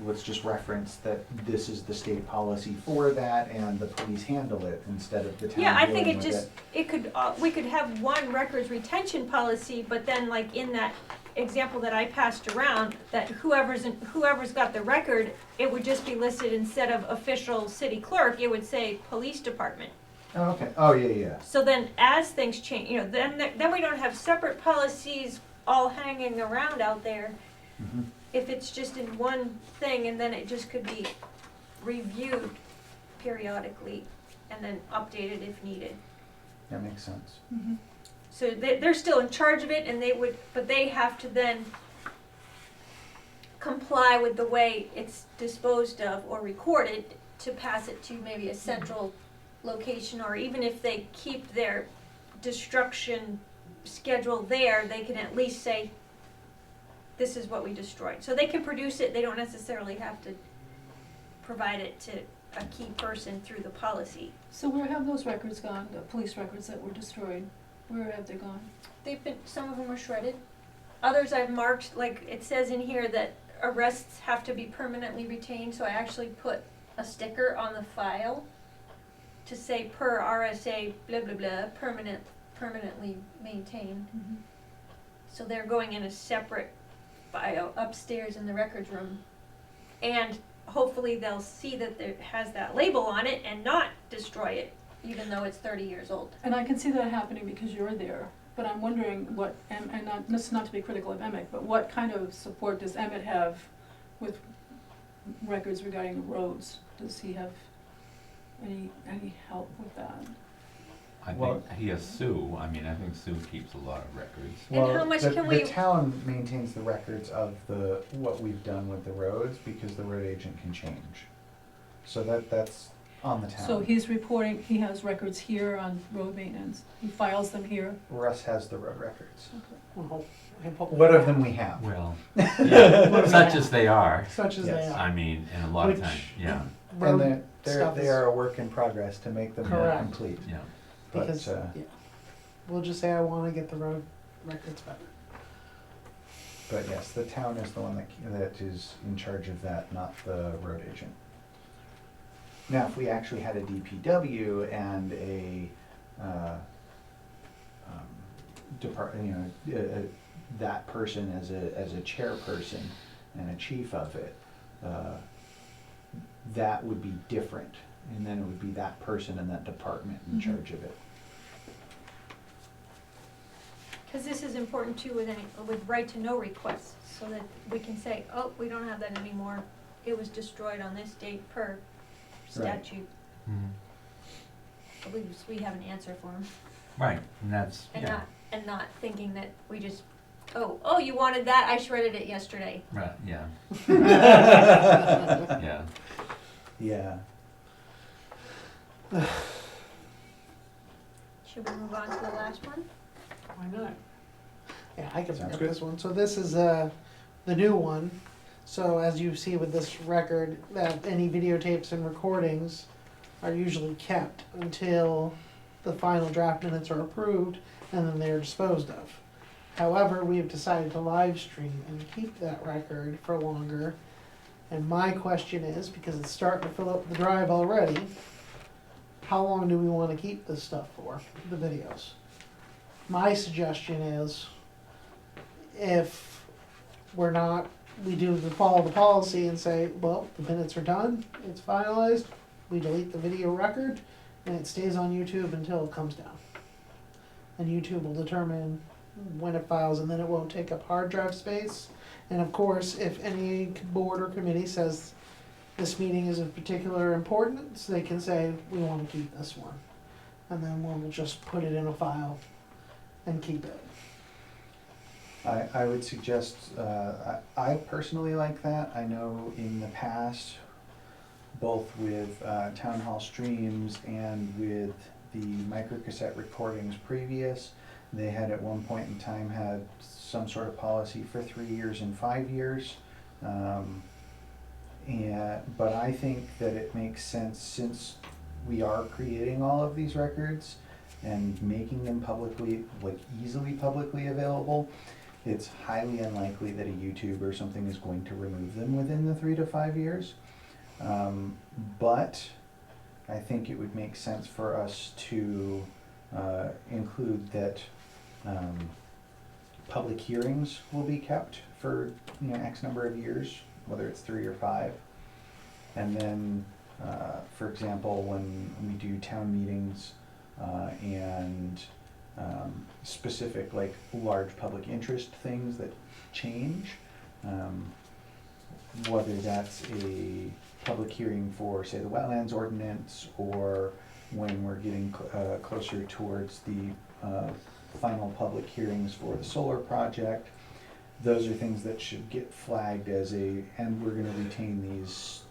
let's just reference that this is the state policy for that and the police handle it instead of the town Yeah, I think dealing it with just, it could, we could have one records retention policy, but then like in that example that I passed around, that whoever's got the record, it would just be listed instead of official city clerk, it would say police department. Oh, okay, oh, yeah. So then as things change, you know, then we don't have separate policies all hanging around out there. Mm-hmm. If it's just in one thing, and then it just could be reviewed periodically and then updated if needed. That makes sense. Mhm. So they're still in charge of it, and but they have to then comply with the way it's disposed of or recorded to pass it to maybe a central location, or even if they keep their destruction schedule there, they can at least say, this is what we destroyed. So they can produce it, they don't necessarily have to provide it to a key person through the policy. So where have those records gone, the police records that were destroyed? Where have they gone? Some of them are shredded. Others I've marked, like it says in here that arrests have to be permanently retained, so I actually put a sticker on the file to say per RSA blah blah blah, permanently maintained. Mhm. So they're going in a separate file upstairs in the records room. And hopefully they'll see that it has that label on it and not destroy it, even though it's 30 years old. And I can see that happening because you're there, but I'm wondering what, and not, this is not to be critical of Emmett, but what kind of support does Emmett have with records regarding the roads? Does he have any help with that? I Well- think he has Sue, I mean, I think Sue keeps a lot of records. And Well, how much the, can the we- town maintains the records of what we've done with the roads, because the road agent can change. So that's on the town. So he's reporting, he has records here on road maintenance, he files them here. Russ has the road records. Well, What of them we have? Well, yeah, such as they are, Such as they Yes. I are. mean, and a lot of Which- times, yeah, And Road they stuff is- are a work in progress to make them more Correct. complete. yeah. But, Because, yeah, we'll just say I wanna get the road records better. but yes, the town is the one that is in charge of that, not the road agent. Now, if we actually had a DPW and a, that person as a chairperson and a chief of it, that would be different. And then it would be that person and that department in Mhm. charge of it. Because this is important too with right to know requests, so that we can say, oh, we don't have that anymore. It was destroyed on this date per statute. Mhm. At least we have an answer for them. Right, and that's, And yeah, not thinking that we just, oh, you wanted that, I shredded it yesterday. right, yeah, yeah. Yeah. Should we move on to the last one? Why not? Yeah, I can Sounds bring up good. this one. So this is the new one. So as you see with this record, that any videotapes and recordings are usually kept until the final draft minutes are approved, and then they are disposed of. However, we have decided to live stream and keep that record for longer. And my question is, because it's starting to fill up the drive already, how long do we want to keep this stuff for, the videos? My suggestion is, if we're not, we do follow the policy and say, well, the minutes are done, it's finalized, we delete the video record, and it stays on YouTube until it comes down. And YouTube will determine when it files, and then it won't take up hard drive space. And of course, if any board or committee says this meeting is of particular importance, they can say, we want to keep this one. And then we'll just put it in a file and keep it. I would suggest, I personally like that. I know in the past, both with town hall streams and with the microcassette recordings previous, They had at one point in time had some sort of policy for 3 years and 5 years. But I think that it makes sense, since we are creating all of these records and making them publicly, like easily publicly available, it's highly unlikely that a YouTube or something is going to remove them within the 3 to 5 years. But I think it would make sense for us to include that public hearings will be kept for, you know, X number of years, whether it's 3 or 5. And then, for example, when we do town meetings and specific, like, large public interest things that change, whether that's a public hearing for, say, the wetlands ordinance, or when we're getting closer towards the final public hearings for the solar project, those are things that should get flagged as and we're gonna retain these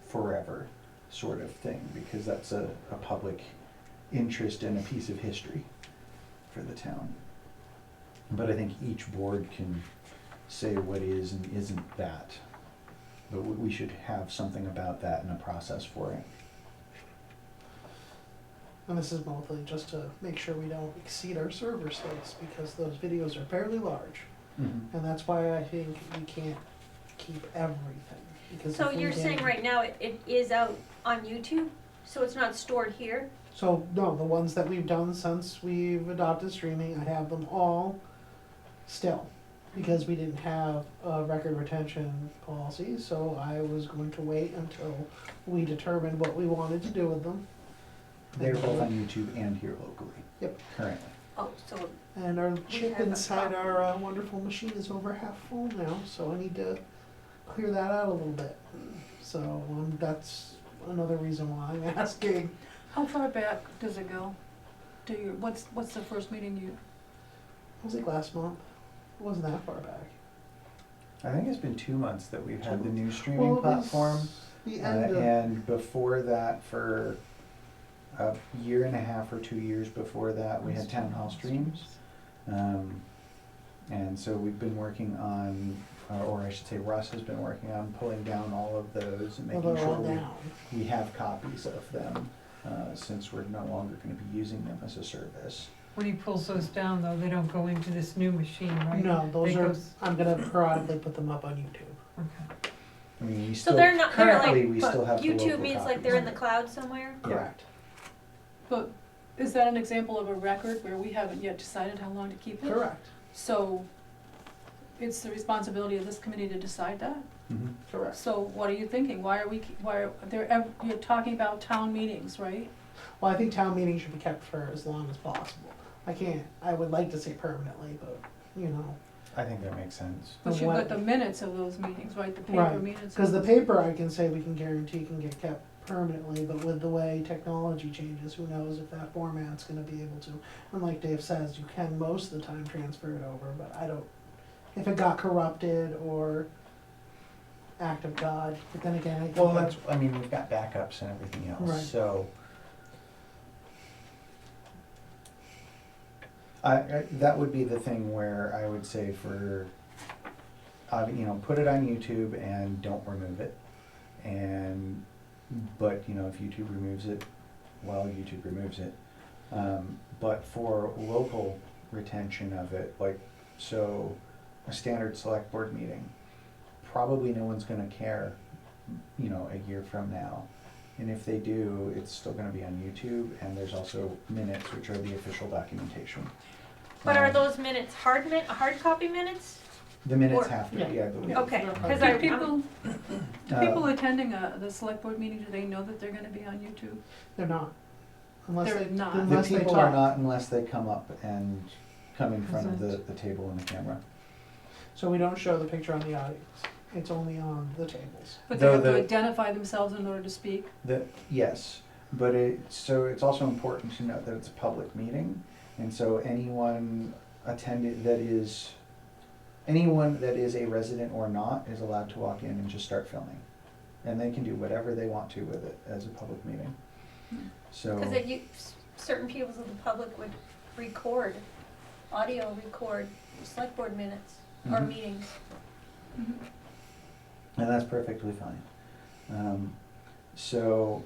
forever sort of thing, because that's a public interest and a piece of history for the town. But I think each board can say what is and isn't that. But we should have something about that and a process for it. And this is mostly just to make sure we don't exceed our server space, because those videos are fairly large. Mm-hmm. And that's why I think we can't keep everything, because So if we you're can- saying right now it is out on YouTube, so it's not stored here? So, no, the ones that we've done since we've adopted streaming, I have them all still, because we didn't have a record retention policy, so I was going to wait until we determined what we wanted to do with them. They're both on YouTube and here locally. Yep. Currently. Oh, so, And our chip have a inside problem. our wonderful machine is over half full now, so I need to clear that out a little bit. So that's another reason why I'm asking. How far back does it go? What's the first meeting you, It was like last month. It wasn't that far back. I think it's been 2 months that we've had the 2 new streaming Well, it was platform. The end of, And before that, for a year and a half or 2 years before that, we had town hall streams. And so we've been working on, or I should say Russ has been working on pulling down all of those and well, making they're sure all down. we have copies of them, since we're no longer gonna be using them as a service. When he pulls those down, though, they don't go into this new machine, right? No, those They are, go I'm gonna periodically put them up on YouTube. Okay. I mean, we so still, they're not, they're currently, like, we but still have the local YouTube means like they're in the copies. cloud somewhere? Yeah. Correct. but is that an example of a record where we haven't yet decided how long to keep it? Correct. So it's the responsibility of this committee to decide that? Mhm. Correct. So what are you thinking? You're talking about town meetings, right? Well, I think town meetings should be kept for as long as possible. I would like to say permanently, but, you know, I think that makes sense. But The you've what- got the minutes of those meetings, right, the paper Right, minutes? because the paper I can say we can guarantee can get kept permanently, but with the way technology changes, who knows if that format's gonna be able to. And like Dave says, you can most of the time transfer it over, but I don't, if it got corrupted or act of God, but then again, I think. Well, I mean, we've got backups and everything else, Right. so. That would be the thing where I would say for, put it on YouTube and don't remove it. But, if YouTube removes it, well, YouTube removes it. But for local retention of it, so a standard select board meeting, probably no one's gonna care, a year from now. And if they do, it's still gonna be on YouTube, and there's also minutes, which are the official documentation. But are Um, those minutes hard copy minutes? The minutes or- have to be, I believe. Yeah. Okay, they're cause hard. Do I'm, people attending the select board meeting, do they know that they're gonna be on YouTube? They're not. Unless They're they, not. The unless they people are talk. not unless they come up and come in front of the table and the camera. So we don't show the picture on the audience. It's only on the tables. But they have to The- identify themselves in order to speak? Yes, but it's also important to note that it's a public meeting, and so anyone that is a resident or not is allowed to walk in and just start filming. And they can do whatever they want to with it as a public meeting. So, cause certain people of the public would record audio record select board minutes or Mhm. meetings. And that's perfectly fine. So,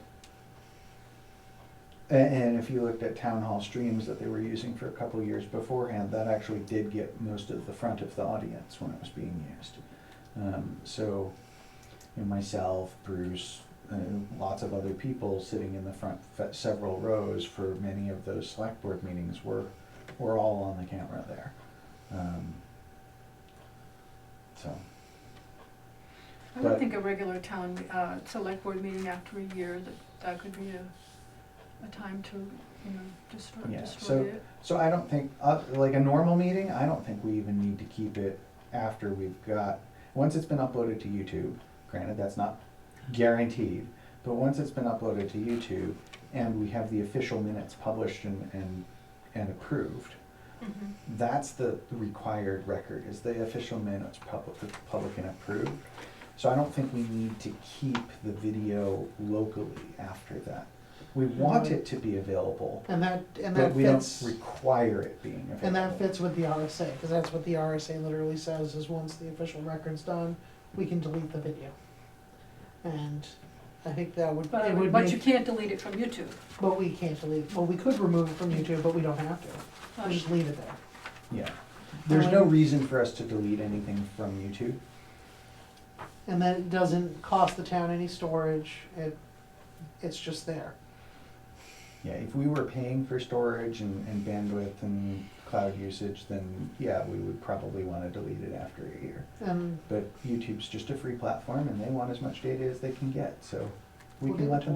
and if you looked at town hall streams that they were using for a couple of years beforehand, that actually did get most of the front of the audience when it was being used. So, you know, myself, Bruce, lots of other people sitting in the front several rows for many of those select board meetings were all on the camera there. So. I But- would think a regular town, select board meeting after a year, that could be a time to, you know, destroy it. So I don't think, like a normal meeting, I don't think we even need to keep it after we've got, once it's been uploaded to YouTube, granted, that's not guaranteed, but once it's been uploaded to YouTube and we have the official minutes published and approved, that's the required record, is the official minutes public and approved. So I don't think we need to keep the video locally after that. We want it to be available, And that but we don't fits, require it being available. and that fits with the RSA, because that's what the RSA literally says, is once the official record's done, we can delete the video. And I think that would, it would But you make, can't delete it from YouTube. but we can't delete, well, we could remove it from YouTube, but we don't have to. We'll just leave it there. Yeah. There's no reason for us to delete anything from YouTube. And then it doesn't cost the town any storage, it's just there. Yeah, if we were paying for storage and bandwidth and cloud usage, then yeah, we would probably wanna delete it after a year. And But YouTube's just a free platform and they want as much data as they can get, so we We'll can give let it them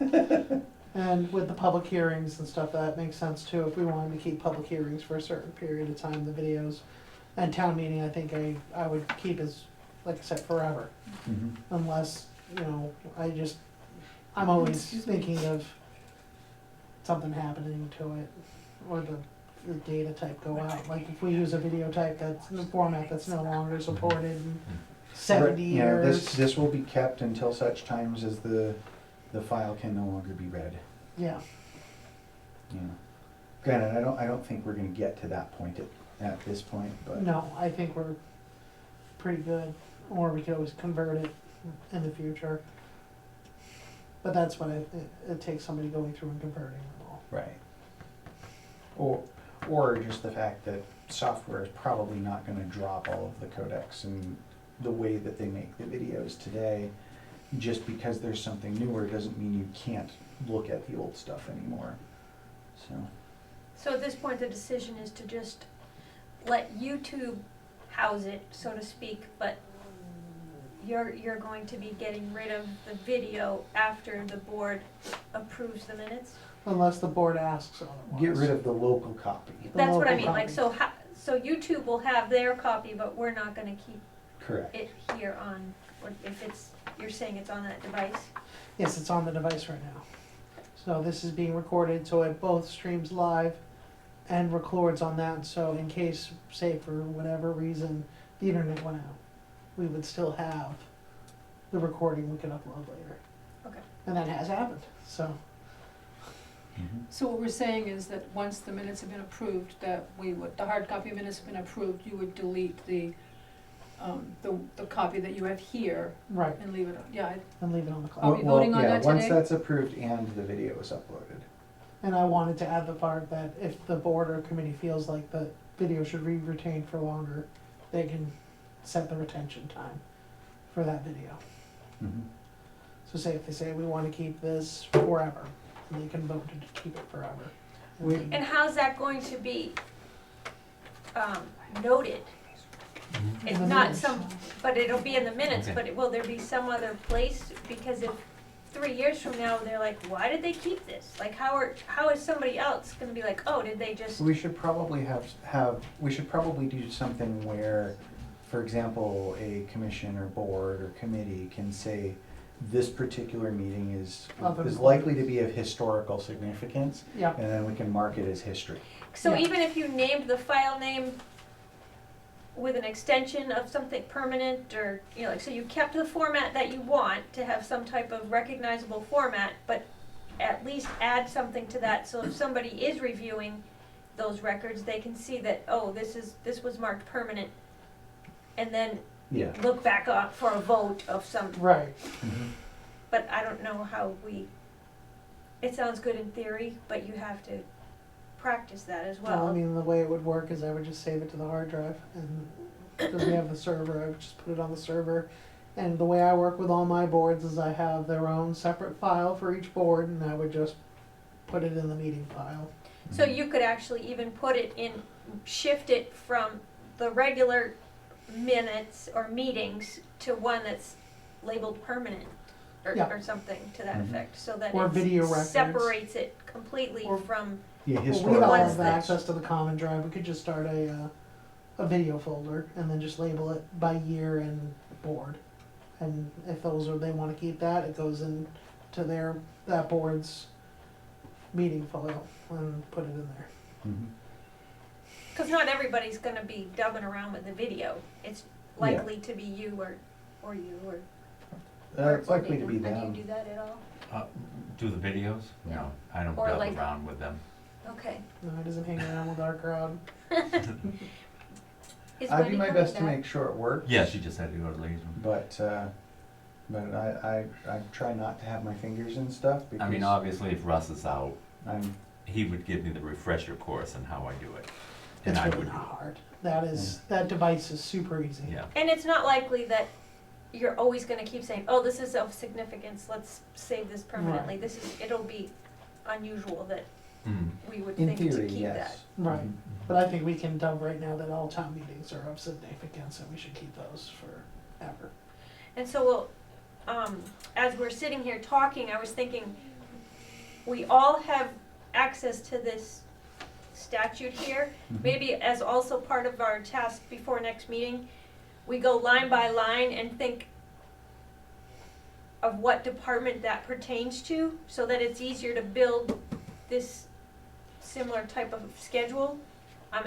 to have it. And with the public hearings and stuff, that makes sense too, if we wanted to keep public hearings for a certain period of time, the videos. And town meeting, I think I would keep as, like I said, forever, Mhm. unless, you know, I'm always Excuse me. thinking of something happening to it, or the data type go out, like if we use a video type that's in a format that's no longer supported in 70 You know, years. this will be kept until such times as the file can no longer be read. Yeah, You know. Granted, I don't think we're gonna get to that point at this point, but. no, I think we're pretty good, or we could always convert it in the future. But that's what it takes somebody going through and converting them all. Right. Or just the fact that software is probably not gonna drop all of the codecs and the way that they make the videos today. Just because there's something newer doesn't mean you can't look at the old stuff anymore, so. So at this point, the decision is to just let YouTube house it, so to speak, but you're going to be getting rid of the video after the board approves the minutes? Unless the board asks otherwise. Get rid of the local copy. That's what I local mean, like, copy. so YouTube will have their copy, but we're not gonna keep Correct. it here on, or if it's, you're saying it's on that device? Yes, it's on the device right now. So this is being recorded, so it both streams live and records on that, so in case, say for whatever reason, the internet went out, we would still have the recording we could upload later. Okay. And that has happened, so, Mhm. So what we're saying is that once the minutes have been approved, that the hard copy minutes have been approved, you would delete the copy that you have here right, and leave it, and leave it on the Are cloud. we voting on that Once today? that's approved and the video is uploaded. And I wanted to add the part that if the board or committee feels like the video should be retained for longer, they can set the retention time for that video. Mhm. So say if they say, we wanna keep this forever, and they can vote to keep it forever. We- And how's that going to be, noted? Mhm. It's In the not minutes. but it'll be in the minutes, Okay. but will there be some other place? Because if 3 years from now, they're like, why did they keep this? Like, how is somebody else gonna be like, oh, did they just? We should probably we should probably do something where, for example, a commission or board or committee can say, this particular meeting is likely to be of historical significance, Yeah, and then we can mark it as history. So Yeah. even if you named the file name with an extension of something permanent, or, you know, like, so you kept the format that you want to have some type of recognizable format, but at least add something to that, so if somebody is reviewing, those records, they can see that, oh, this was marked permanent, and then Yeah. look back up for a vote of some, Right. Mhm. but I don't know how it sounds good in theory, but you have to practice that as Well, I well. mean, the way it would work is I would just save it to the hard drive, and because we have the server, I would just put it on the server. And the way I work with all my boards is I have their own separate file for each board, and I would just put it in the meeting file. So you could actually even put it in, shift it from the regular minutes or meetings to one that's labeled permanent, Yeah. or something to that Mhm. effect, so that Or it video records. separates it completely Or- from, Yeah, Well, we historical. all ones have that- access to the common drive. We could just start a video folder and then just label it by year and board. And if they want to keep that, it goes into that board's meeting file and put it in there. Mhm. cause not everybody's gonna be dubbing around with the video. It's likely to be you or you or. It's likely to be Nathan. them. Do you do that at all? Do the videos? No, I don't Or dub like- around with them. Okay. No, it doesn't hang around with our crowd. Is I do Wendy my coming best to back? make sure it works. Yeah, she just had to go to Legion. But I try not to have my fingers in stuff because I mean, obviously, if Russ is out, I'm, he would give me the refresher course on how I do it. And It's I really would, not hard. That device is super easy. yeah. And it's not likely that you're always gonna keep saying, oh, this is of significance, let's save this permanently. Right. It'll be unusual that Mm. we would in think to theory, keep that. yes. Right. Mhm. But I think we can dub right now that all town meetings are of significance and we should keep those forever. And so as we're sitting here talking, I was thinking, we all have access to this statute here. Mhm. Maybe as also part of our task before next meeting, we go line by line and think of what department that pertains to, so that it's easier to build this similar type of schedule.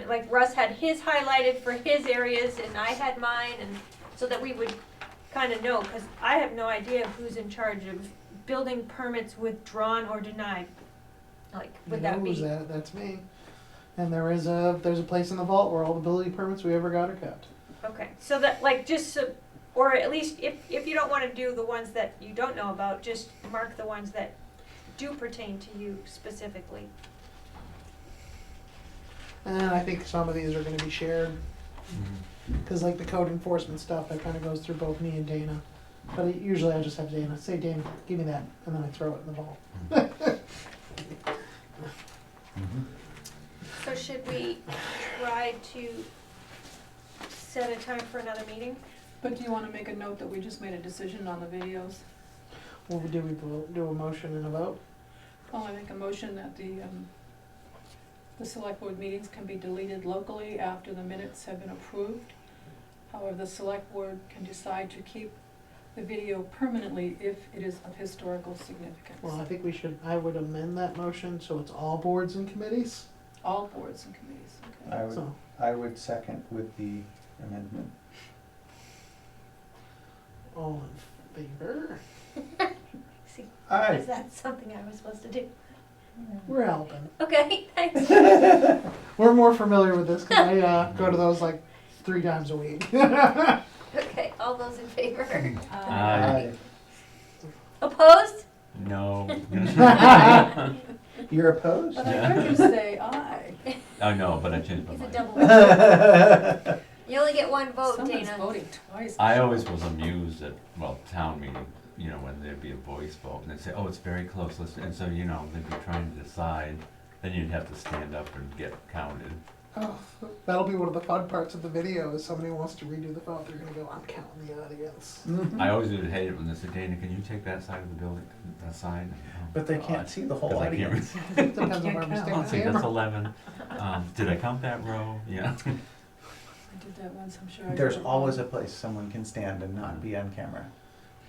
Like Russ had his highlighted for his areas and I had mine, and so that we would kind of know, because I have no idea who's in charge of building permits withdrawn or denied. Like, would that Who's be? that? That's me. And there's a place in the vault where all the building permits we ever got are kept. Okay, so that, like, just so, or at least if you don't want to do the ones that you don't know about, just mark the ones that do pertain to you specifically. And I think some of these are gonna be shared, Mhm. cause like the code enforcement stuff, that kinda goes through both me and Dana. But usually I just have Dana, say, Dana, give me that, and then I throw it in the vault. Mhm. So should we try to set a time for another meeting? But do you wanna make a note that we just made a decision on the videos? What would we do a motion and a vote? Well, I make a motion that the select board meetings can be deleted locally after the minutes have been approved. However, the select board can decide to keep the video permanently if it is of historical significance. Well, I think I would amend that motion so it's all boards and committees. All boards and committees, okay. So, I would second with the amendment. all in favor? See, Aye. is that something I was supposed to do? We're helping. Okay, thanks. We're more familiar with this because I go to those like 3 times a week. Okay, all those in favor? Aye. Opposed? No. You're opposed? But I heard you say aye. I know, but I changed my He's a mind. double. You only get one vote, Someone's Dana. voting twice. I always was amused at, town meeting, when there'd be a voice vote, and they'd say, oh, it's very close, and so, they'd be trying to decide, then you'd have to stand up and get counted. Oh, that'll be one of the fun parts of the video is somebody wants to redo the vote, they're gonna go, I'm counting the audience. Mhm. I always would hate it when they said, Dana, can you take that side of the building, that side? But they God. can't see the whole 'Cause I can't audience. Depends on where Can't we count. stick I'll the say that's camera. 11. Did I count that row? Yeah. I did that once, I'm sure. I There's did it always a wrong. place someone can stand and not be on camera.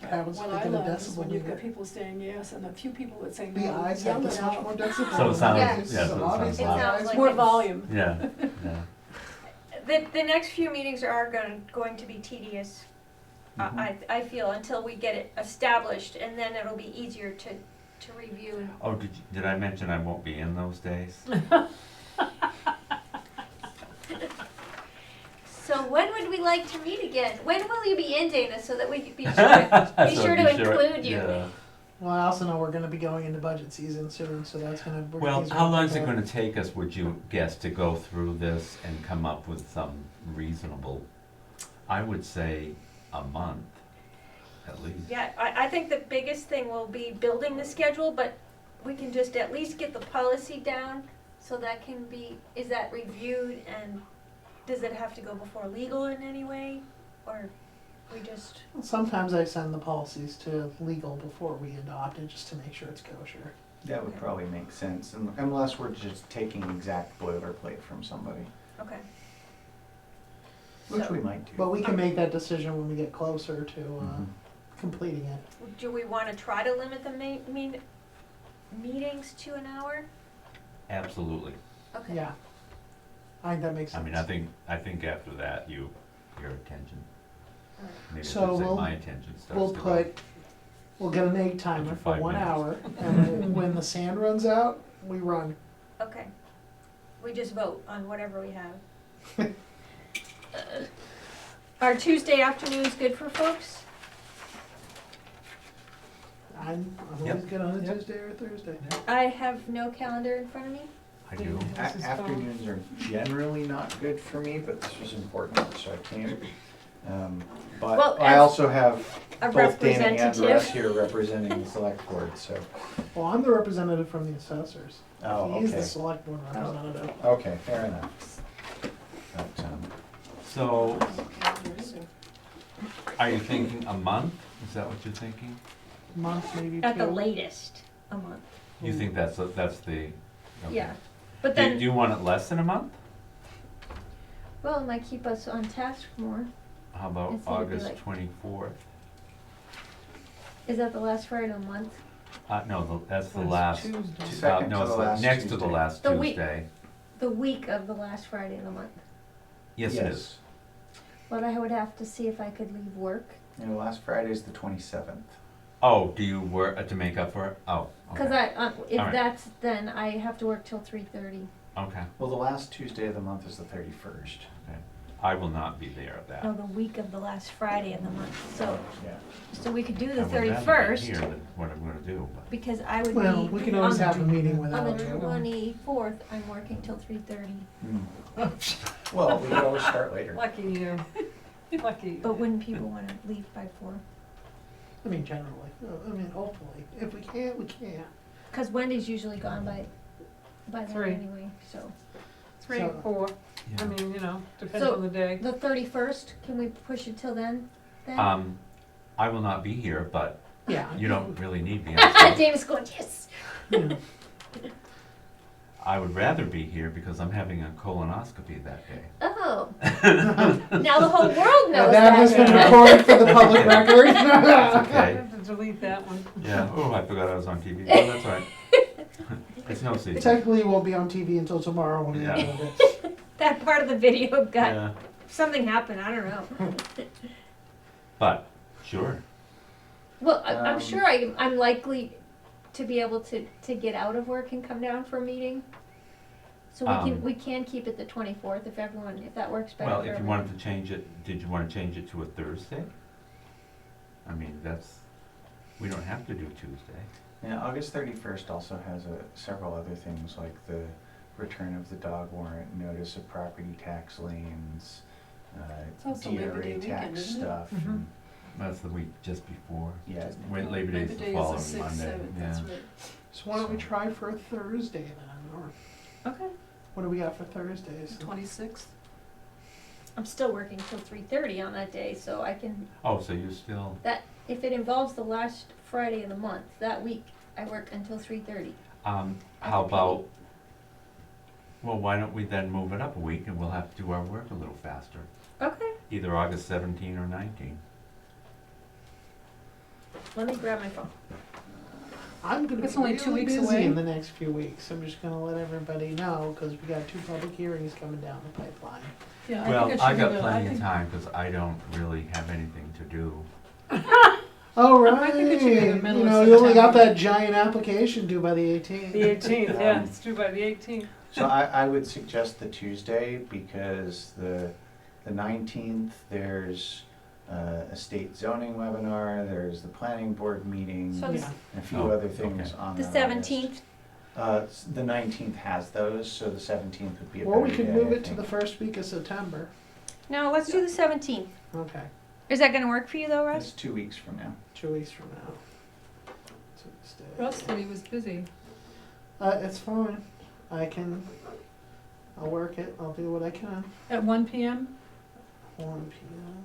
Happens What if they I get a love is decibel when you've got meter. people saying yes and a few people that say The no, eyes yell have it this much out. more decibel. So it sounds- Yeah. yeah, so it sounds obviously loud. the Sounds eyes like More it's- volume. Yeah, yeah. The next few meetings are going to be tedious, Mhm. I feel, until we get it established, and then it'll be easier to review. Oh, did I mention I won't be in those days? we like to meet again? When will you be in, Dana, so that we can be sure to, So include you? yeah. Well, I also know we're gonna be going into budget season soon, so that's gonna. Well, how long is it gonna take us, would you guess, to go through this and come up with some reasonable, I would say a month, at least. Yeah, I think the biggest thing will be building the schedule, but we can just at least get the policy down, so that can be, is that reviewed, and does it have to go before legal in any way? Or we just, Sometimes I send the policies to legal before we adopt it, just to make sure it's kosher. That would probably make sense, unless we're just taking exact boilerplate from somebody, okay. which So- we might do. But we can make that decision when we get closer to Mhm. completing it. Do we wanna try to limit the meetings to an hour? Absolutely. Okay. Yeah. I think that makes I sense. mean, I think after that, your attention, Alright. maybe I So should say we'll- my attention starts We'll to go. we'll get an egg timer After for 5 1 minutes. hour, and when the sand runs out, we run. Okay. We just vote on whatever we have. Are Tuesday afternoons good for folks? I'm Yep. always good on a Yep. Tuesday or Thursday. I have no calendar in front of me. I do. This is fine. Afternoons are generally not good for me, but this was important, so I came. Well, But I as also have A both Dana and Russ representative. here representing the select board, so, Well, I'm the representative from the assessors. oh, He's the okay. select board representative. Okay, fair enough. But, So, are you thinking a month? Is that what you're thinking? Month, maybe At the two. latest, a month. You think that's the, okay. Yeah. But Do then, you want it less than a month? well, it might keep us on task more. How about Instead of be August like- 24th? Is that the last Friday of the month? No, that's the Last last. Tuesday. Second No, to it's the the last next to the Tuesday. last The week. Tuesday. The week of the last Friday of the month. Yes, it is. But I would have to see if I could leave work. Last Friday's the 27th. Oh, do you work to make up for it? Oh, Cause okay. if All right. that's, then I have to work till 3:30. Okay, Well, the last Tuesday of the month is the 31st. okay. I will not be there at that. Oh, the week of the last Friday of the month, so, Yeah. so we could do I the would rather be 31st, here than what I'm gonna do, but. because I would be. Well, we can always on have a meeting On without the you. 24th, I'm working till 3:30. Well, we could always start later. Lucky you. Lucky you. But wouldn't people wanna leave by 4? I mean, generally. Hopefully. If we can't, we can't. Cause Wendy's usually gone by then 3. anyway, so. 3, So- 4, Yeah. I mean, depends So- on the day. The 31st, can we push it till then? I will not be here, but Yeah. you don't really need me. I'm David's going, yes. Yeah. I would rather be here because I'm having a colonoscopy that day. Oh. Now the whole world knows That has been Yeah. recorded for the public record. I Okay. have to delete that one. Yeah. Oh, I forgot I was on TV. Oh, that's all right. It's no secret. Technically, it won't be on TV until tomorrow when we Yeah. upload it. That part of the video got, Yeah. something happened, I don't know. But sure. Well, I'm Um, sure I'm likely to be able to get out of work and come down for a meeting. So we can keep it the 24th if that works better Well, for if you everyone. wanted to change it, did you want to change it to a Thursday? I mean, we don't have to do Tuesday. Yeah, August 31st also has several other things like the return of the dog warrant, notice of property tax liens, also Labor Day DRA weekend, tax isn't it? stuff. Mhm. and- That's the week just before. Yeah, Labor Day is the following Monday. Yeah. So why don't we try for a Thursday then? Or Okay. what do we got for Thursdays? 26th. I'm still working till 3:30 on that day, so I can, Oh, so you still, if it involves the last Friday of the month, that week, I work until 3:30. how about, well, why don't we then move it up a week and we'll have to do our work a little faster? Okay. Either August 17 or 19. Let me grab my phone. I'm gonna It's be only really 2 weeks busy away. in the next few weeks. I'm just gonna let everybody know because we got 2 public hearings coming down the pipeline. Yeah, I Well, think it I should be got the, plenty of time because I don't really have anything to do. Oh right. I think it should be the middle You of know, you only got September. that giant application due by the 18th. The 18th, yeah, it's due by the 18th. So I would suggest the Tuesday because the The 19th, there's a state zoning webinar, there's the planning board meeting, So and Yeah. a few Oh, other things okay. on The that seventeenth, list. The 19th has those, so the 17th would be a Or we better could day, move I it to the think. first week of September. no, let's do the 17th. Okay, Is that gonna work for you though, Russ? It's 2 weeks from now. 2 weeks from now. Tuesday. Russ said he was busy. It's fine. I'll work it. I'll do what I can. At 1 PM? 1 p.m.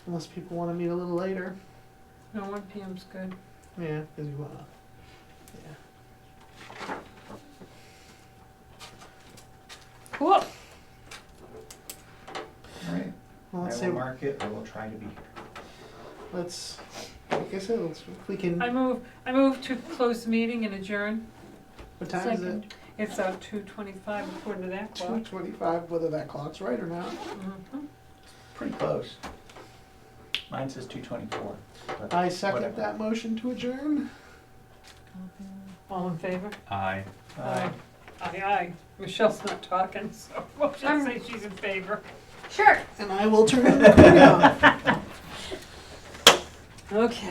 Unless people want to meet a little later. No, 1 PM's good. Yeah, because you want to. Yeah. Cool. All right, Well, let's I say will mark it, I will try to be here. let's. Like I said, if we can. I move to close the meeting and adjourn. What time is Second. it? It's 2:25 according to that clock. 2:25. Whether that clock's right or not. Mhm. Pretty close. Mine says 2:24. but I second whatever. that motion to adjourn. All in favor? Aye. Aye. Aye. Michelle's not talking, so we'll just say she's in favor. Sure. And I will turn the recording off. Okay.